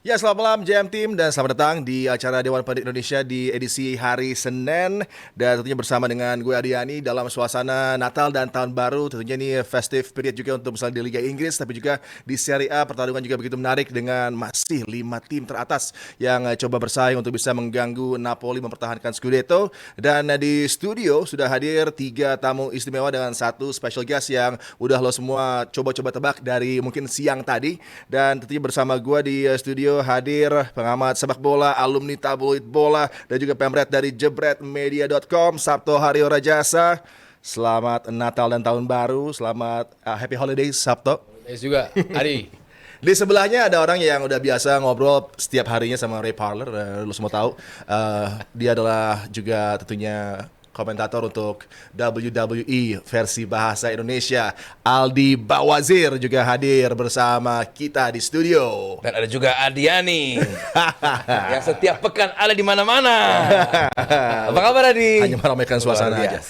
Ya, selamat malam JM Team dan selamat datang di acara Dewan Pendidik Indonesia di edisi hari Senin. Dan tentunya bersama dengan gue Adiani dalam suasana Natal dan Tahun Baru. Tentunya ini festive period juga untuk misalnya di Liga Inggris, tapi juga di Serie A pertarungan juga begitu menarik dengan masih 5 tim teratas yang coba bersaing untuk bisa mengganggu Napoli mempertahankan Scudetto. Dan di studio sudah hadir 3 tamu istimewa dengan 1 special guest yang udah lo semua coba-coba tebak dari mungkin siang tadi. Dan tentunya bersama gue di studio hadir pengamat sepak bola, alumni tabloid bola, dan juga pemret dari jebretmedia.com, Sabto Haryo Rajasa. Selamat Natal dan Tahun Baru, selamat Happy Holidays, Sabto. Juga, Adi. Di sebelahnya ada orang yang udah biasa ngobrol setiap harinya sama Ray Parler, lu semua tahu. Dia adalah juga tentunya komentator untuk WWE versi bahasa Indonesia. Aldi Bawazir juga hadir bersama kita di studio. Dan ada juga Adiani yang setiap pekan ada di mana-mana. Apa kabar, Adi? Hanya meramaikan suasana aja.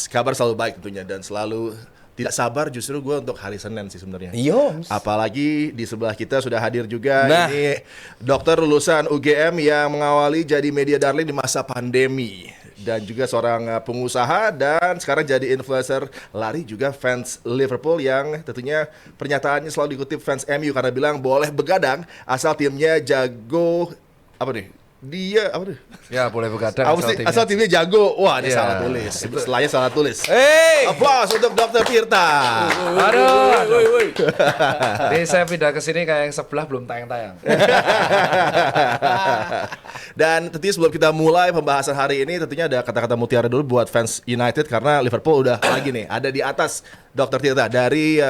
Kabar selalu baik tentunya dan selalu tidak sabar justru gue untuk hari Senin sih sebenarnya. Iya. Apalagi di sebelah kita sudah hadir juga ini dokter lulusan UGM yang mengawali jadi media darling di masa pandemi. Dan juga seorang pengusaha dan sekarang jadi influencer lari, juga fans Liverpool yang tentunya pernyataannya selalu dikutip fans MU karena bilang boleh begadang asal timnya jago. Apa nih? Dia apa tuh? Ya boleh begadang asal timnya jago. Wah, ini salah tulis. Setelahnya salah tulis. Aplaus untuk Dr. Tirta. Aduh. Ini saya pindah ke sini kayak yang sebelah belum tayang-tayang. Dan tentunya sebelum kita mulai pembahasan hari ini, tentunya ada kata-kata mutiara dulu buat fans United karena Liverpool udah lagi nih ada di atas Dr. Tirta dari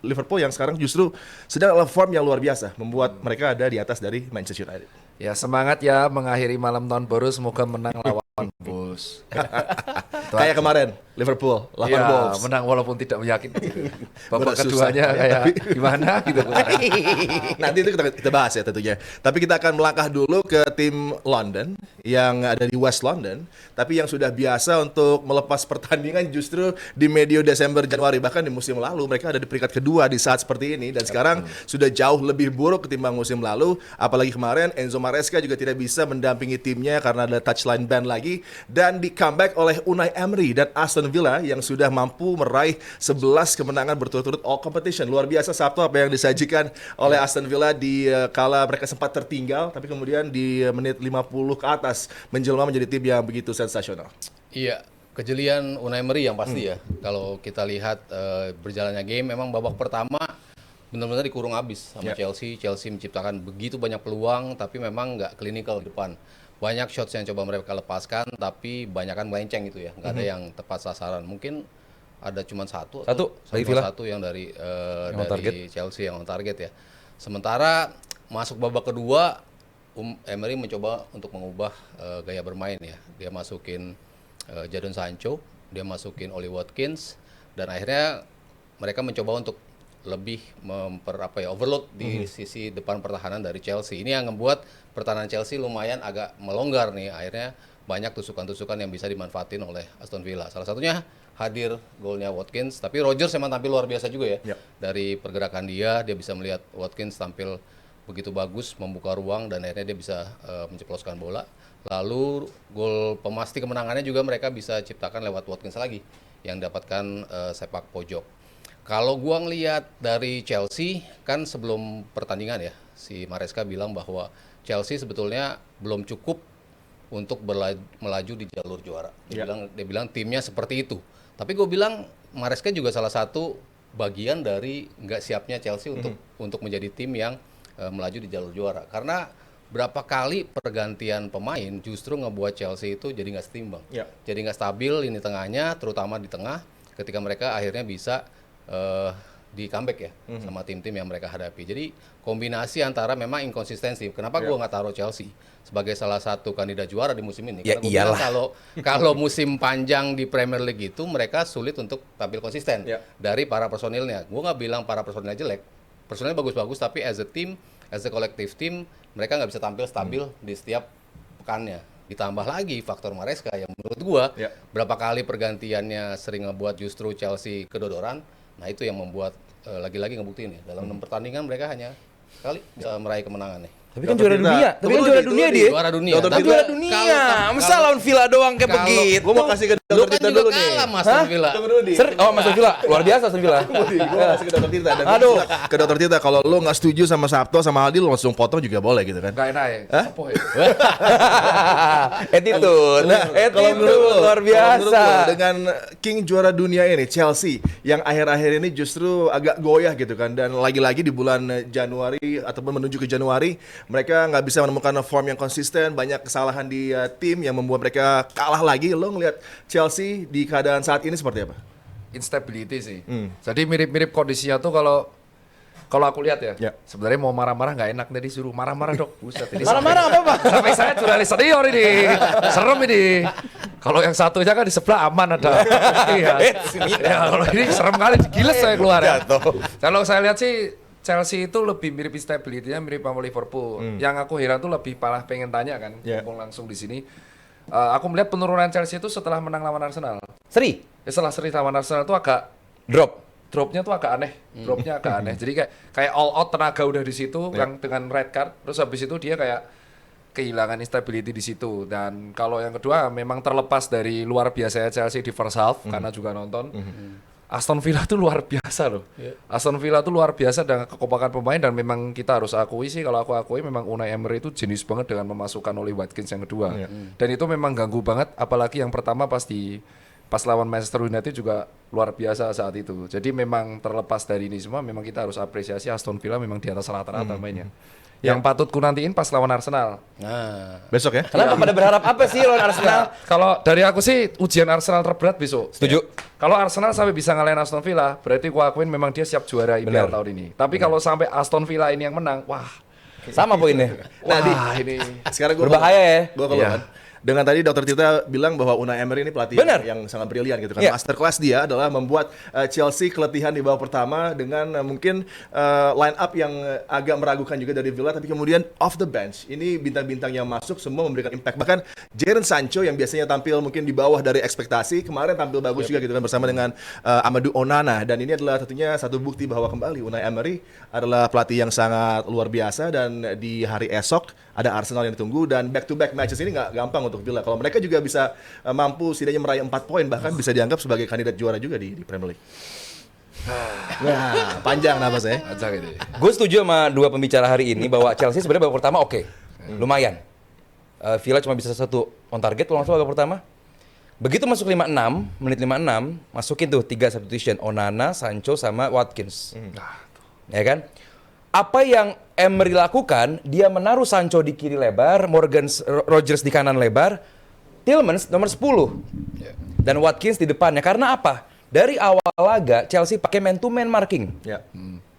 Liverpool yang sekarang justru sedang dalam form yang luar biasa, membuat mereka ada di atas dari Manchester United. Ya semangat ya mengakhiri malam tahun baru, semoga menang lawan Wolves. Kayak kemarin Liverpool lawan Wolves. Menang walaupun tidak meyakinkan. Babak Susah. keduanya kayak gimana gitu. Nanti itu kita bahas ya tentunya. Tapi kita akan melangkah dulu ke tim London yang ada di West London, tapi yang sudah biasa untuk melepas pertandingan justru di medio Desember Januari. Bahkan di musim lalu mereka ada di peringkat kedua di saat seperti ini, dan sekarang sudah jauh lebih buruk ketimbang musim lalu. Apalagi kemarin Enzo Maresca juga tidak bisa mendampingi timnya karena ada touchline ban lagi, dan di comeback oleh Unai Emery dan Aston Villa yang sudah mampu meraih 11 kemenangan berturut-turut all competition. Luar biasa Sabtu apa yang disajikan oleh Aston Villa di kala mereka sempat tertinggal, tapi kemudian di menit 50 ke atas menjelma menjadi tim yang begitu sensasional. Iya, kejelian Unai Emery yang pasti ya. Kalau kita lihat berjalannya game, memang babak pertama benar-benar dikurung habis sama Chelsea. Chelsea menciptakan begitu banyak peluang, tapi memang nggak klinikal di depan. Banyak shots yang coba mereka lepaskan, tapi banyakan melenceng gitu ya, nggak ada yang tepat sasaran. Mungkin ada cuma satu yang dari Chelsea yang on target ya. Sementara masuk babak kedua, Emery mencoba untuk mengubah gaya bermain ya. Dia masukin Jadon Sancho, dia masukin Oli Watkins, dan akhirnya mereka mencoba untuk lebih overload di sisi depan pertahanan dari Chelsea. Ini yang membuat pertahanan Chelsea lumayan agak melonggar nih. Akhirnya banyak tusukan-tusukan yang bisa dimanfaatin oleh Aston Villa. Salah satunya hadir golnya Watkins, tapi Rodgers memang tampil luar biasa juga ya. Dari pergerakan dia bisa melihat Watkins tampil begitu bagus, membuka ruang, dan akhirnya dia bisa menceploskan bola. Lalu gol pemasti kemenangannya juga mereka bisa ciptakan lewat Watkins lagi yang dapatkan sepak pojok. Kalau gua ngelihat dari Chelsea, kan sebelum pertandingan ya, si Maresca bilang bahwa Chelsea sebetulnya belum cukup untuk melaju di jalur juara. Dia bilang timnya seperti itu. Tapi gue bilang Maresca juga salah satu bagian dari nggak siapnya Chelsea untuk menjadi tim yang melaju di jalur juara. Karena berapa kali pergantian pemain justru ngebuat Chelsea itu jadi nggak setimbang. Jadi nggak stabil lini tengahnya, terutama di tengah, ketika mereka akhirnya bisa di comeback ya sama tim-tim yang mereka hadapi. Jadi kombinasi antara memang inkonsistensi. Kenapa gue nggak taruh Chelsea sebagai salah satu kandidat juara di musim ini? Ya, Karena gue bilang kalau musim panjang di Premier League itu mereka sulit untuk tampil konsisten dari para personilnya. Gue nggak bilang para personilnya jelek, personilnya bagus-bagus, tapi as a team, as a collective team, mereka nggak bisa tampil stabil di setiap pekannya. Ditambah lagi faktor Maresca yang menurut gua berapa kali pergantiannya sering ngebuat justru Chelsea kedodoran. Nah itu yang membuat lagi-lagi ngebuktiin ya dalam 6 pertandingan mereka hanya sekali bisa meraih kemenangan nih. Tapi kan juara dunia. Tapi kan juara dunia dia. Juara dunia. Dokter Kan Tirta. juara dunia. Masa lawan Villa doang kayak kalau- begitu. Gue mau kasih ke Lu Dokter kan Tirta juga dulu nih. kalah Mas Aston Villa. Tunggu dulu nih. Oh, Mas Villa. Luar biasa Aston Villa. Gue kasih ke Dokter Tirta. Dan gua Aduh. bilang ke Dokter Tirta, kalau lu nggak setuju sama Sabto sama Aldi, lu langsung potong juga boleh gitu kan. Gak enak ya. Hah? Apa ya? Attitude. Nah, kalau menurut Attitude lu, luar kalau menurut biasa. lu, dengan King juara dunia ini Chelsea yang akhir-akhir ini justru agak goyah gitu kan, dan lagi-lagi di bulan Januari ataupun menuju ke Januari mereka nggak bisa menemukan form yang konsisten, banyak kesalahan di tim yang membuat mereka kalah lagi. Lo ngelihat Chelsea di keadaan saat ini seperti apa? Instability sih. Jadi mirip-mirip kondisinya tuh kalau aku lihat ya, Ya. sebenarnya mau marah-marah nggak enak, jadi suruh marah-marah dok. Buset, ini Marah-marah apa, Pak? sampai saya jurnalis senior ini, serem ini. Kalau yang satunya kan di sebelah aman ada. Iya. Ya, kalau ini serem kali, giles saya keluar ya. Kalau saya lihat sih Chelsea itu lebih mirip instability-nya mirip sama Liverpool. Yang aku heran tuh lebih malah pengen tanya kan, Ya. ngomong langsung di sini. Aku melihat penurunan Chelsea itu setelah menang lawan Arsenal. Seri. Setelah seri lawan Arsenal itu agak dropnya tuh agak aneh, dropnya agak aneh. Jadi kayak all out, tenaga udah di situ, yang dengan red card, terus habis itu dia kayak kehilangan instability di situ. Dan kalau yang kedua memang terlepas dari luar biasa Chelsea di first half karena juga nonton. Aston Villa tuh luar biasa loh. Aston Villa tuh luar biasa dengan kekompakan pemain, dan memang kita harus akui sih, kalau aku akui memang Unai Emery itu jenius banget dengan memasukkan Oli Watkins yang kedua. Dan itu memang ganggu banget, apalagi yang pertama pas lawan Manchester United juga luar biasa saat itu. Jadi memang terlepas dari ini semua, memang kita harus apresiasi Aston Villa memang di atas rata-rata mainnya. Yang patut ku nantiin pas lawan Arsenal. Nah, Besok ya? Kenapa pada berharap apa sih lawan Arsenal? Kalau dari aku sih ujian Arsenal terberat besok. Setuju. Kalau Arsenal sampai bisa ngalahin Aston Villa, berarti ku akuin memang dia siap juara IPL tahun ini. Tapi kalau sampai Aston Villa ini yang menang, wah, Sama poinnya. wah ini Sekarang gue Berbahaya ya. Gue kalau Iya. kan. Dengan tadi Dokter Tirta bilang bahwa Unai Emery ini pelatih Benar. yang sangat brilian gitu kan. Iya. Masterclass dia adalah membuat Chelsea keletihan di babak pertama dengan mungkin line up yang agak meragukan juga dari Villa, tapi kemudian off the bench ini bintang-bintang yang masuk semua memberikan impact. Bahkan Jadon Sancho yang biasanya tampil mungkin di bawah dari ekspektasi, kemarin tampil bagus juga gitu kan bersama dengan Amadou Onana, dan ini adalah tentunya satu bukti bahwa kembali Unai Emery adalah pelatih yang sangat luar biasa. Dan di hari esok ada Arsenal yang ditunggu, dan back to back matches ini nggak gampang untuk Villa. Kalau mereka juga bisa mampu setidaknya meraih 4 poin, bahkan bisa dianggap sebagai kandidat juara juga di Premier League. Nah, panjang nafas ya. aja gitu. Gue setuju sama dua pembicara hari ini bahwa Chelsea sebenarnya babak pertama oke. Lumayan. Villa cuma bisa satu on target kalau nggak salah babak pertama. Begitu masuk 56, menit 56, masukin tuh 3 substitution, Onana, Sancho sama Watkins. Ya kan? Apa yang Emery lakukan, dia menaruh Sancho di kiri lebar, Rodgers di kanan lebar, Tielemans nomor 10. Dan Watkins di depannya. Karena apa? Dari awal laga Chelsea pakai man to man marking. Ya.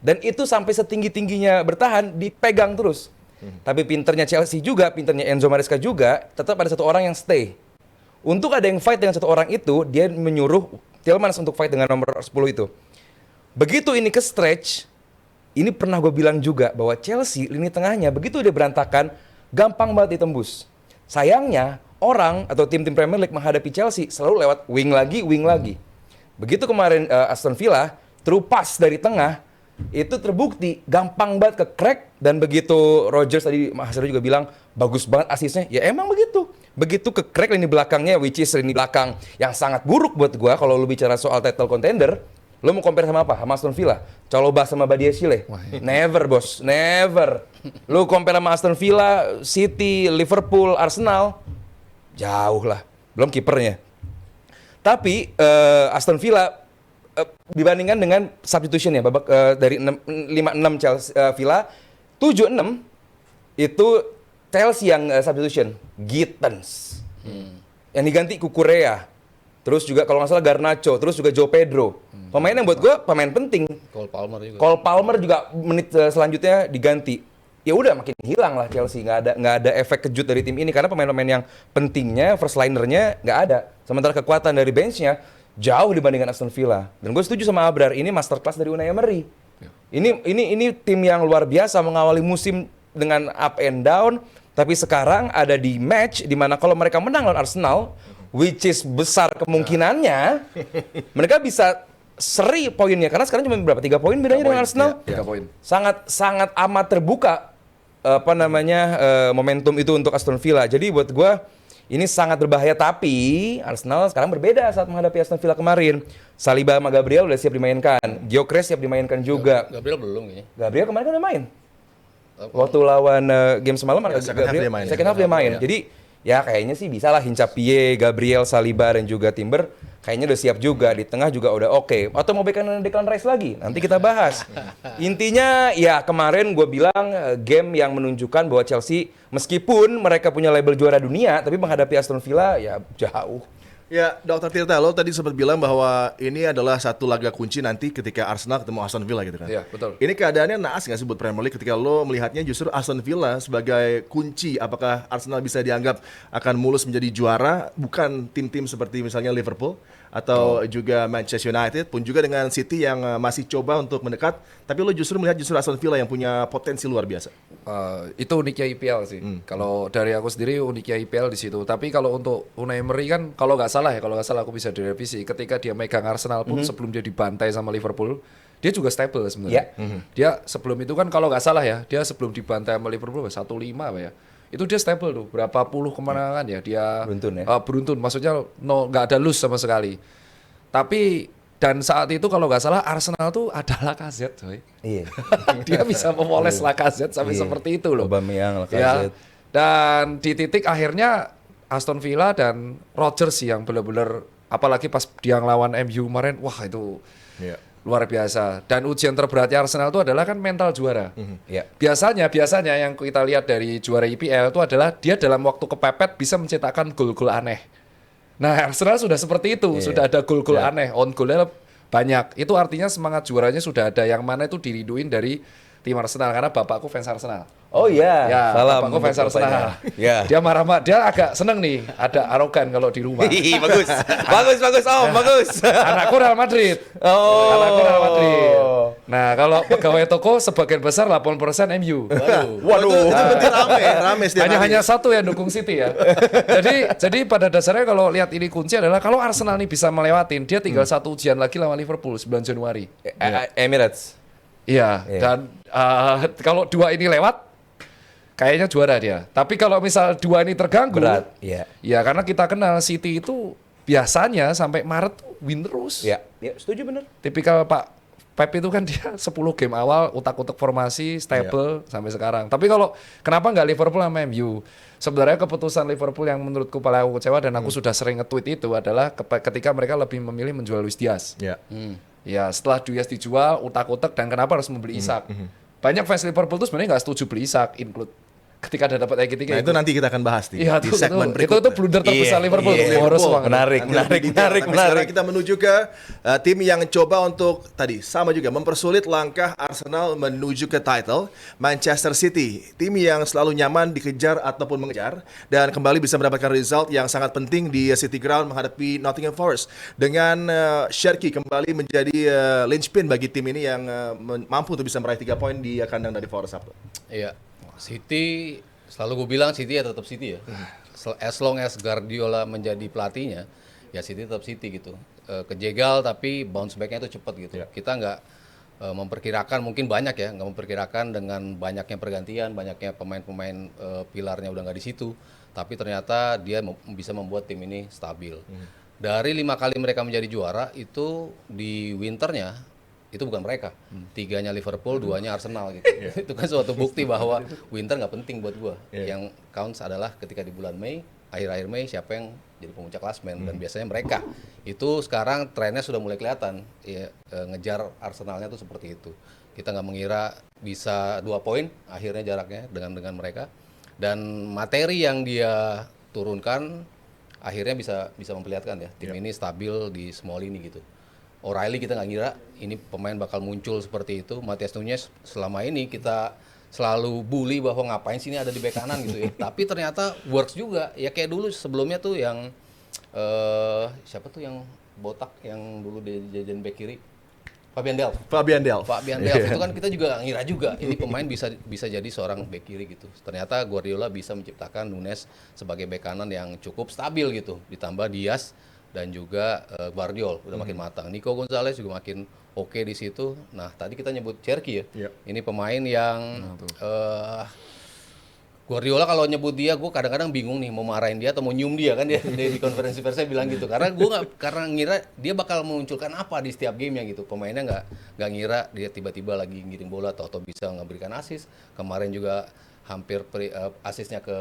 Dan itu sampai setinggi-tingginya bertahan, dipegang terus. Tapi pinternya Chelsea juga, pinternya Enzo Maresca juga, tetap ada satu orang yang stay. Untuk ada yang fight dengan satu orang itu, dia menyuruh Tielemans untuk fight dengan nomor 10 itu. Begitu ini ke stretch, ini pernah gue bilang juga bahwa Chelsea lini tengahnya begitu dia berantakan, gampang banget ditembus. Sayangnya orang atau tim-tim Premier League menghadapi Chelsea selalu lewat wing lagi. Begitu kemarin Aston Villa terupas dari tengah, itu terbukti gampang banget ke crack. Dan begitu Rodgers tadi Mas Hasri juga bilang bagus banget asisnya, ya emang begitu. Begitu ke crack lini belakangnya, which is lini belakang yang sangat buruk buat gua kalau lu bicara soal title contender. Lo mau compare sama apa? Sama Aston Villa? Caloba sama Badiashile? Never, bos. Never. Lo compare sama Aston Villa, City, Liverpool, Arsenal? Jauh lah. Belum kipernya. Tapi Aston Villa dibandingkan dengan substitution ya, babak dari 5-6 Chelsea, Villa, 7-6 itu Chelsea yang substitution. Gittens. Yang diganti Kukurea. Terus juga kalau nggak salah Garnacho, terus juga Joe Pedro. Pemain yang buat gue pemain penting. Cole Palmer juga. Cole Palmer juga menit selanjutnya diganti. Ya udah makin hilang lah Chelsea, nggak ada efek kejut dari tim ini karena pemain-pemain yang pentingnya first linernya nggak ada. Sementara kekuatan dari benchnya jauh dibandingkan Aston Villa. Dan gue setuju sama Abrar, ini masterclass dari Unai Emery. Ini tim yang luar biasa mengawali musim dengan up and down, tapi sekarang ada di match di mana kalau mereka menang lawan Arsenal, which is besar kemungkinannya, mereka bisa seri poinnya karena sekarang cuma berapa? 3 poin bedanya dengan Arsenal. 3 poin. Sangat amat terbuka. momentum itu untuk Aston Villa. Jadi buat gua ini sangat berbahaya, tapi Arsenal sekarang berbeda saat menghadapi Aston Villa kemarin. Saliba sama Gabriel udah siap dimainkan, Gyökeres siap dimainkan juga. Gabriel belum kayaknya. Gabriel kemarin kan udah main. Waktu lawan game semalam second half dia main. Second half dia main. Jadi ya kayaknya sih bisa lah Hincapié, Gabriel, Saliba dan juga Timber kayaknya udah siap juga. Di tengah juga udah oke. Atau mau backup Declan Rice lagi? Nanti kita bahas. Intinya ya kemarin gue bilang game yang menunjukkan bahwa Chelsea meskipun mereka punya label juara dunia tapi menghadapi Aston Villa ya jauh. Ya, Dr. Tirta, lo tadi sempat bilang bahwa ini adalah satu laga kunci nanti ketika Arsenal ketemu Aston Villa gitu kan. Iya, betul. Ini keadaannya naas nggak sih buat Premier League ketika lo melihatnya justru Aston Villa sebagai kunci, apakah Arsenal bisa dianggap akan mulus menjadi juara, bukan tim-tim seperti misalnya Liverpool atau juga Manchester United, pun juga dengan City yang masih coba untuk mendekat, tapi lo justru melihat justru Aston Villa yang punya potensi luar biasa. Itu uniknya IPL sih. Kalau dari aku sendiri uniknya IPL di situ. Tapi kalau untuk Unai Emery kan kalau nggak salah aku bisa direvisi. Ketika dia megang Arsenal pun sebelum dia dibantai sama Liverpool, dia juga stable sebenarnya. Dia sebelum itu kan kalau nggak salah ya, dia sebelum dibantai sama Liverpool 1-5 apa ya. Itu dia stable tuh, berapa puluh kemenangan ya dia Beruntun ya? Beruntun, maksudnya nggak ada lose sama sekali. Tapi dan saat itu kalau nggak salah Arsenal tuh ada Lacazette, coy. Iya. Dia bisa memoles Lacazette sampai Iya. seperti itu loh. Aubameyang, Ya. Lacazette. Dan di titik akhirnya Aston Villa dan Rodgers sih yang benar-benar, apalagi pas dia ngelawan MU kemarin, wah itu Iya. luar biasa. Dan ujian terberatnya Arsenal itu adalah kan mental juara. Ya. Biasanya yang kita lihat dari juara IPL itu adalah dia dalam waktu kepepet bisa menciptakan gol-gol aneh. Nah, Arsenal sudah seperti itu, sudah ada gol-gol aneh, on goalnya banyak. Itu artinya semangat juaranya sudah ada, yang mana itu dirinduin dari tim Arsenal karena bapakku fans Arsenal. Oh iya, Ya, salam bapakku fans untuk Arsenal. bapaknya. Ya. Dia marah-marah, dia agak seneng nih, ada arogan kalau di rumah. Ih, bagus. bagus Om, bagus. Anakku Real Madrid. Oh. Anakku Real Madrid. Nah, kalau pegawai toko sebagian besar 80% MU. Waduh, itu berarti rame setiap hari. Hanya satu yang dukung City ya. jadi pada dasarnya kalau lihat ini kunci adalah kalau Arsenal nih bisa melewatin, dia tinggal satu ujian lagi lawan Liverpool 9 Januari. Emirates. Iya, dan kalau dua ini lewat kayaknya juara dia. Tapi kalau misal dua ini terganggu, Berat, iya. Ya karena kita kenal City itu biasanya sampai Maret tuh win terus. Ya, setuju bener. Tipikal Pak Pep itu kan dia 10 game awal utak-utak formasi stable sampai sekarang. Tapi kalau kenapa nggak Liverpool sama MU? Sebenarnya keputusan Liverpool yang menurutku paling aku kecewa dan aku sudah sering nge-tweet itu adalah ketika mereka lebih memilih menjual Luis Diaz. Ya. Ya setelah Diaz dijual utak-utak dan kenapa harus membeli Isak? Banyak fans Liverpool tuh sebenarnya nggak setuju beli Isak include ketika ada dapat kayak gitu. Nah, itu nanti kita akan bahas nih Iya, di itu segmen itu berikutnya. blunder terbesar Iya, Liverpool. iya. Boros banget. Menarik. Tapi sekarang kita menuju ke tim yang coba untuk tadi sama juga mempersulit langkah Arsenal menuju ke title, Manchester City, tim yang selalu nyaman dikejar ataupun mengejar dan kembali bisa mendapatkan result yang sangat penting di City Ground menghadapi Nottingham Forest dengan Cherki kembali menjadi linchpin bagi tim ini yang mampu untuk bisa meraih 3 poin di kandang dari Forest Sabtu. Iya, City selalu gue bilang City ya tetap City ya. As long as Guardiola menjadi pelatihnya, ya City tetap City gitu. Kejegal tapi bounce back-nya itu cepat gitu. Kita nggak memperkirakan, mungkin banyak ya, nggak memperkirakan dengan banyaknya pergantian, banyaknya pemain-pemain pilarnya udah nggak di situ. Tapi ternyata dia bisa membuat tim ini stabil. Dari 5 kali mereka menjadi juara itu di winternya itu bukan mereka, 3-nya Liverpool, 2-nya Arsenal gitu. Itu kan suatu bukti bahwa winter nggak penting buat gua. Yang counts adalah ketika di bulan Mei, akhir-akhir Mei siapa yang jadi pemuncak klasmen dan biasanya mereka. Itu sekarang trennya sudah mulai kelihatan. Ya, ngejar Arsenalnya tuh seperti itu. Kita nggak mengira bisa 2 poin akhirnya jaraknya dengan mereka. Dan materi yang dia turunkan akhirnya bisa memperlihatkan ya tim ini stabil di semua lini gitu. O'Reilly kita nggak ngira ini pemain bakal muncul seperti itu. Matheus Nunes selama ini kita selalu bully bahwa ngapain sih ini ada di bek kanan gitu ya. Tapi ternyata works juga. Ya kayak dulu sebelumnya tuh yang siapa tuh yang botak yang dulu di jajan bek kiri? Fabian Delph itu kan kita juga nggak ngira juga ini pemain bisa jadi seorang bek kiri gitu. Ternyata Guardiola bisa menciptakan Nunes sebagai bek kanan yang cukup stabil gitu. Ditambah Diaz dan juga Guardiol udah makin matang. Nico Gonzalez juga makin oke di situ. Nah, tadi kita nyebut Cherki ya. Ini pemain yang Guardiola kalau nyebut dia, gue kadang-kadang bingung nih mau marahin dia atau mau nyium dia kan dia di konferensi persnya bilang gitu. Karena gue karena ngira dia bakal memunculkan apa di setiap gamenya gitu. Pemainnya nggak ngira dia tiba-tiba lagi ngirim bola atau bisa memberikan assist. Kemarin juga hampir asisnya ke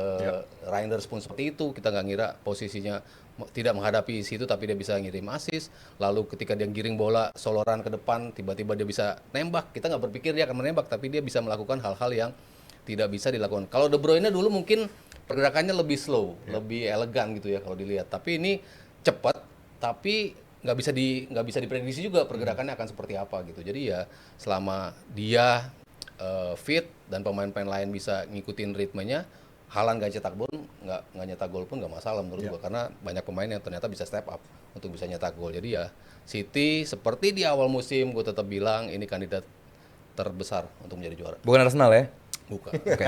Reinders pun seperti itu. Kita nggak ngira posisinya tidak menghadapi situ tapi dia bisa ngirim assist. Lalu ketika dia ngiring bola soloran ke depan tiba-tiba dia bisa nembak. Kita nggak berpikir dia akan menembak tapi dia bisa melakukan hal-hal yang tidak bisa dilakukan. Kalau De Bruyne dulu mungkin pergerakannya lebih slow, lebih elegan gitu ya kalau dilihat. Tapi ini cepat, tapi nggak bisa diprediksi juga pergerakannya akan seperti apa gitu. Jadi ya selama dia fit dan pemain-pemain lain bisa ngikutin ritmenya, Haaland nggak cetak gol, nggak nyetak gol pun nggak masalah menurut gua karena banyak pemain yang ternyata bisa step up untuk bisa nyetak gol. Jadi ya City seperti di awal musim gue tetap bilang ini kandidat terbesar untuk menjadi juara. Bukan Arsenal ya? Bukan. Oke.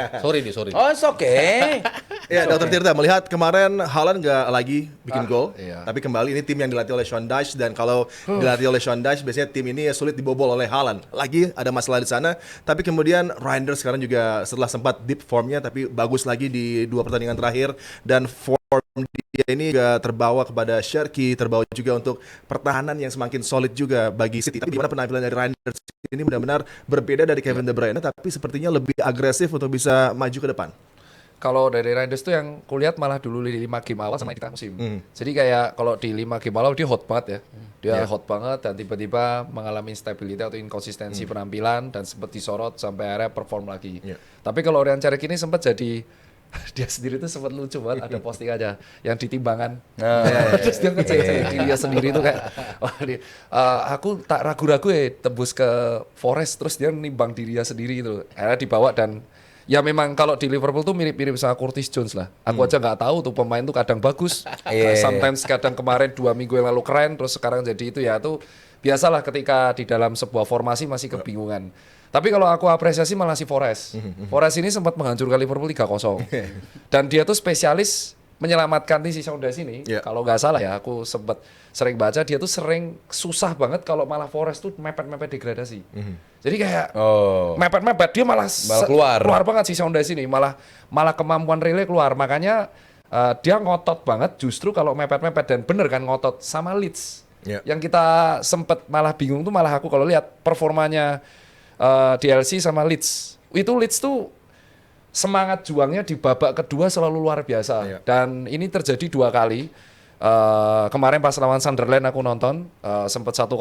Sorry. Oh, it's okay. Ya, Dr. Tirta melihat kemarin Haaland nggak lagi bikin gol, iya. tapi kembali ini tim yang dilatih oleh Sean Dyche dan kalau dilatih oleh Sean Dyche biasanya tim ini sulit dibobol oleh Haaland. Lagi ada masalah di sana, tapi kemudian Reinders sekarang juga setelah sempat deep formnya tapi bagus lagi di 2 pertandingan terakhir dan form dia ini juga terbawa kepada Cherki, terbawa juga untuk pertahanan yang semakin solid juga bagi City. Tapi gimana penampilan dari Reinders ini benar-benar berbeda dari Kevin De Bruyne tapi sepertinya lebih agresif untuk bisa maju ke depan. Kalau dari Reinders tuh yang kulihat malah dulu di 5 game awal sama di tengah musim. Jadi kayak kalau di 5 game awal dia hot banget ya. Dia hot banget dan tiba-tiba mengalami instability atau inkonsistensi penampilan dan sempat disorot sampai akhirnya perform lagi. Tapi kalau Ryan Cherki ini sempat jadi dia sendiri tuh sempat lucu banget ada posting aja yang di timbangan. Terus dia ngecek dirinya sendiri tuh kayak wah aku tak ragu-ragu ya tembus ke Forest terus dia nimbang dirinya sendiri gitu. Akhirnya dibawa dan ya memang kalau di Liverpool tuh mirip-mirip sama Curtis Jones lah. Aku aja nggak tahu tuh pemain tuh kadang bagus, sometimes kadang kemarin 2 minggu yang lalu keren, terus sekarang jadi itu ya tuh biasalah ketika di dalam sebuah formasi masih kebingungan. Tapi kalau aku apresiasi malah si Forest. Forest ini sempat menghancurkan Liverpool 3-0. Dan dia tuh spesialis menyelamatkan si Sean Dyche ini. Kalau nggak salah ya, aku sempat sering baca dia tuh sering susah banget kalau malah Forest tuh mepet-mepet degradasi. Jadi kayak mepet-mepet dia malah keluar banget si Sean Dyche ini, malah kemampuan relay keluar. Makanya dia ngotot banget justru kalau mepet-mepet dan bener kan ngotot sama Leeds. Yang kita sempat malah bingung tuh malah aku kalau lihat performanya DLC sama Leeds. Itu Leeds tuh semangat juangnya di babak kedua selalu luar biasa. Dan ini terjadi 2 kali. Kemarin pas lawan Sunderland aku nonton sempat 1-0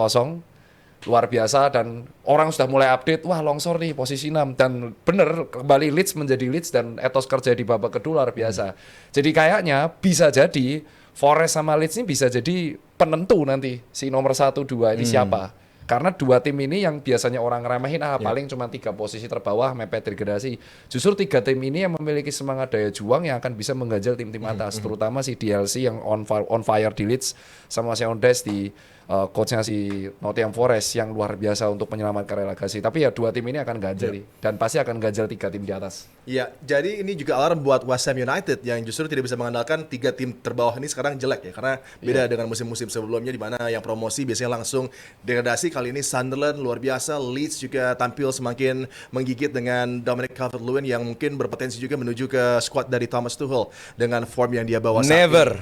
luar biasa dan orang sudah mulai update wah longsor nih posisi 6 dan bener kembali Leeds menjadi Leeds dan etos kerja di babak kedua luar biasa. Jadi kayaknya bisa jadi Forest sama Leeds ini bisa jadi penentu nanti si nomor 1-2 ini siapa. Karena 2 tim ini yang biasanya orang remehin paling cuma 3 posisi terbawah mepet degradasi. Justru 3 tim ini yang memiliki semangat daya juang yang akan bisa mengganjal tim-tim atas, terutama si DLC yang on fire di Leeds sama Sean Dyche di coachnya si Nottingham Forest yang luar biasa untuk menyelamatkan relegasi. Tapi ya 2 tim ini akan ganjal dan pasti akan ganjal 3 tim di atas. Ya, jadi ini juga alarm buat West Ham United yang justru tidak bisa mengandalkan 3 tim terbawah ini sekarang jelek ya, karena beda dengan musim-musim sebelumnya di mana yang promosi biasanya langsung degradasi. Kali ini Sunderland luar biasa, Leeds juga tampil semakin menggigit dengan Dominic Calvert-Lewin yang mungkin berpotensi juga menuju ke squad dari Thomas Tuchel dengan form yang dia bawa saat Never.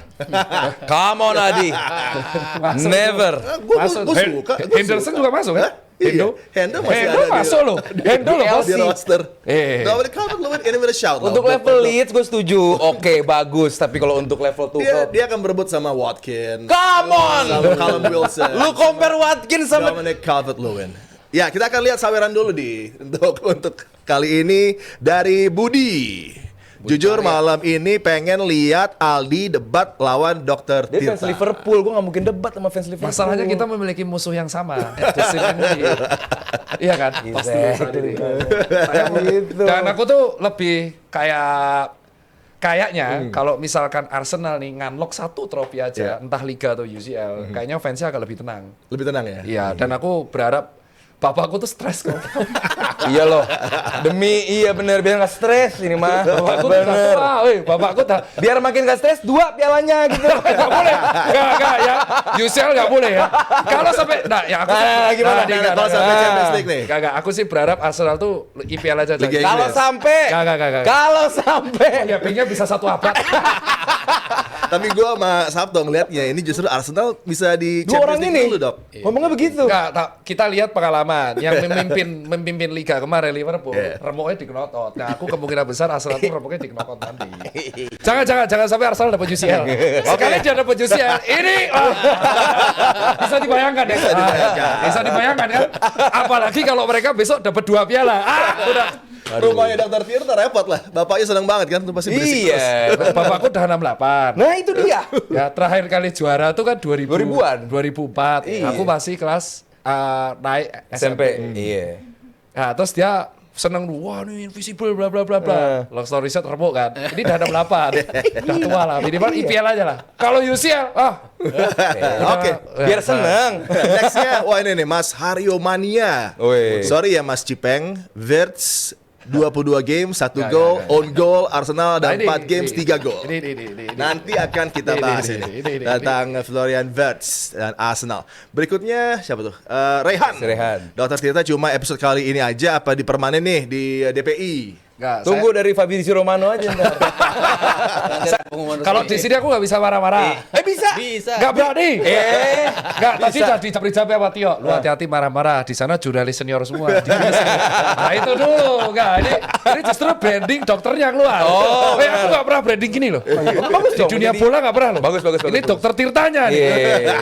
Come on Adi. Never. Gue suka. Henderson juga masuk kan? Hendo masih ada masuk loh. Hendo loh di roster. Dominic Calvert-Lewin ini with a shout. Untuk level Leeds gue setuju. Oke, bagus. Tapi kalau untuk level Tuchel, Dia akan berebut sama Watkins. come on. Sama Callum Wilson. Lu compare Watkins sama Dominic Calvert-Lewin. Ya, kita akan lihat saweran dulu untuk kali ini dari Budi. Jujur malam ini pengen lihat Aldi debat lawan Dr. dia fans Tirta. Liverpool, gue gak mungkin debat sama fans Liverpool. Masalahnya kita memiliki musuh yang sama. Iya kan? Pasti Gitu. Dan aku tuh lebih kayaknya kalau misalkan Arsenal nih nganlok 1 trofi aja, entah Liga atau UCL, kayaknya fansnya agak lebih tenang. Lebih tenang ya? Iya, dan aku berharap bapakku tuh stres kok. Iya loh. Iya bener, biar nggak stres ini mah. Bapakku tuh Bener. bapakku tak Biar makin nggak stres, 2 pialanya gitu. nggak boleh, nggak ya. UCL nggak boleh ya. Kalau sampai, nah ya aku gimana? Kalau sampai Champions League nih. Kagak, aku sih berharap Arsenal tuh IPL aja. Liga Inggris. Kalau sampai, Kagak. kalau sampai. Ya pinknya bisa 1 abad. Tapi gue sama Sabto ngeliatnya ini justru Arsenal bisa di 2 orang Champions League ini dulu, Dok. ngomongnya begitu. Enggak, kita lihat pengalaman yang memimpin liga kemarin Liverpool, Yeah. remuknya dikenotot. Nah, aku kemungkinan besar Arsenal tuh remuknya dikenotot nanti. Jangan sampai Arsenal dapat UCL. Sekali dia dapat UCL, ini bisa dibayangkan ya. Bisa dibayangkan kan? Apalagi kalau mereka besok dapat 2 piala. Udah. Rumahnya Dr. Tirta repot lah. Bapaknya senang banget kan, tuh pasti berisik terus. Iya. Bapakku udah 68. Nah itu dia. Ya, terakhir kali juara tuh kan 2000-an. 2004. Iya. Aku masih kelas naik SMP. Iya. Nah, terus dia seneng, wah ini invisible bla bla bla bla. Long story short remuk kan. Ini udah 68. Udah tua lah. Minimal IPL aja lah. Kalau UCL, Oke. Biar seneng. Nextnya, wah ini nih Mas Hario Mania. Woi. Sorry ya Mas Cipeng, Verts 22 game, 1 gol, own goal, Arsenal dan 4 games, 3 gol. Ini. Nanti akan kita bahas ini tentang Florian Wirtz dan Arsenal. Berikutnya siapa tuh? Rehan. Si Rehan. Dr. Tirta cuma episode kali ini aja apa dipermanen nih di DPI? Enggak, Tunggu dari Fabrizio Romano aja ntar. kalau di sini aku nggak bisa marah-marah. Bisa. Bisa. Nggak berani. Nggak, tadi bisa. jadi capri-capri sama Tio. Lu hati-hati marah-marah. Di sana jurnalis senior semua. Nah itu dulu. Nggak, ini justru branding dokternya keluar. Oh, Aku nggak pernah branding gini loh. Bagus Di dong. dunia Jadi- bola nggak pernah loh. Bagus. Ini dokter Tirtanya nih. Iya.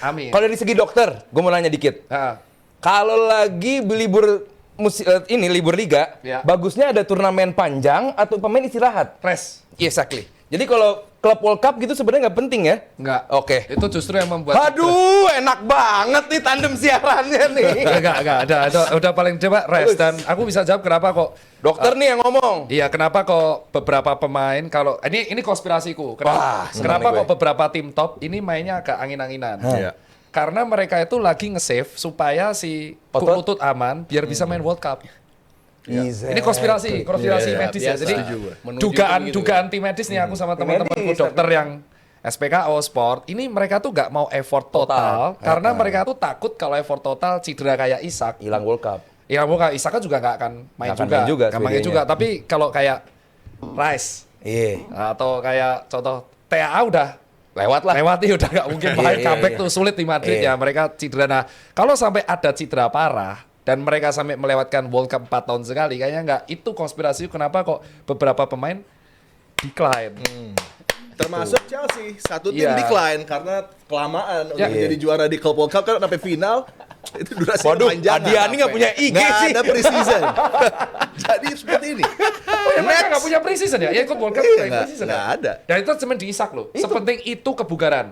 Amin. Kalau dari segi dokter, gue mau nanya dikit. Nah, Kalau lagi libur libur liga, Ya. bagusnya ada turnamen panjang atau pemain istirahat? Rest. Exactly. Jadi kalau klub World Cup gitu sebenarnya nggak penting ya? Enggak. Oke. Itu justru yang membuat. Aduh, enak banget nih tandem siarannya nih. Enggak, ada. Udah paling coba rest. Dan aku bisa jawab kenapa kok. Dokter nih yang ngomong. Iya, kenapa kok beberapa pemain kalau ini konspirasiku. Wah, senang Kenapa nih kok beberapa tim top ini mainnya agak angin-anginan? Iya. Karena mereka itu lagi nge-save supaya si Otot? lutut aman biar bisa main World Cup. Exactly. Ini konspirasi Iya, medis ya. biasa. Jadi Setuju gue. Menuju gitu. dugaan tim medis nih aku sama teman-temanku medis, dokter yang SPKO sport, ini mereka tuh nggak mau effort total karena mereka tuh takut kalau effort total cedera kayak Isak. Hilang World Cup. Ya bukan Isak kan juga nggak akan main Nggak akan juga, main juga nggak main sebenarnya. juga. Tapi kalau kayak Rice Iya. atau kayak contoh TAA udah Lewat lah. lewati udah nggak mungkin main Iya, comeback iya. tuh sulit di Madrid Iya. ya mereka cedera. Nah kalau sampai ada cedera parah dan mereka sampai melewatkan World Cup 4 tahun sekali kayaknya nggak, itu konspirasi kenapa kok beberapa pemain decline. Termasuk Chelsea, satu tim Iya. decline karena kelamaan Ya. untuk jadi juara di Club World Cup kan sampai final. Itu durasi Waduh, panjang. Adiani nggak punya IG Nggak sih. ada preseason. Jadi seperti ini. Ya, mereka nggak punya preseason ya? Ya ikut World Cup Iya, nggak nggak- preseason nggak ya? ada. Dan itu cuma diisak loh. Sepenting itu kebugaran.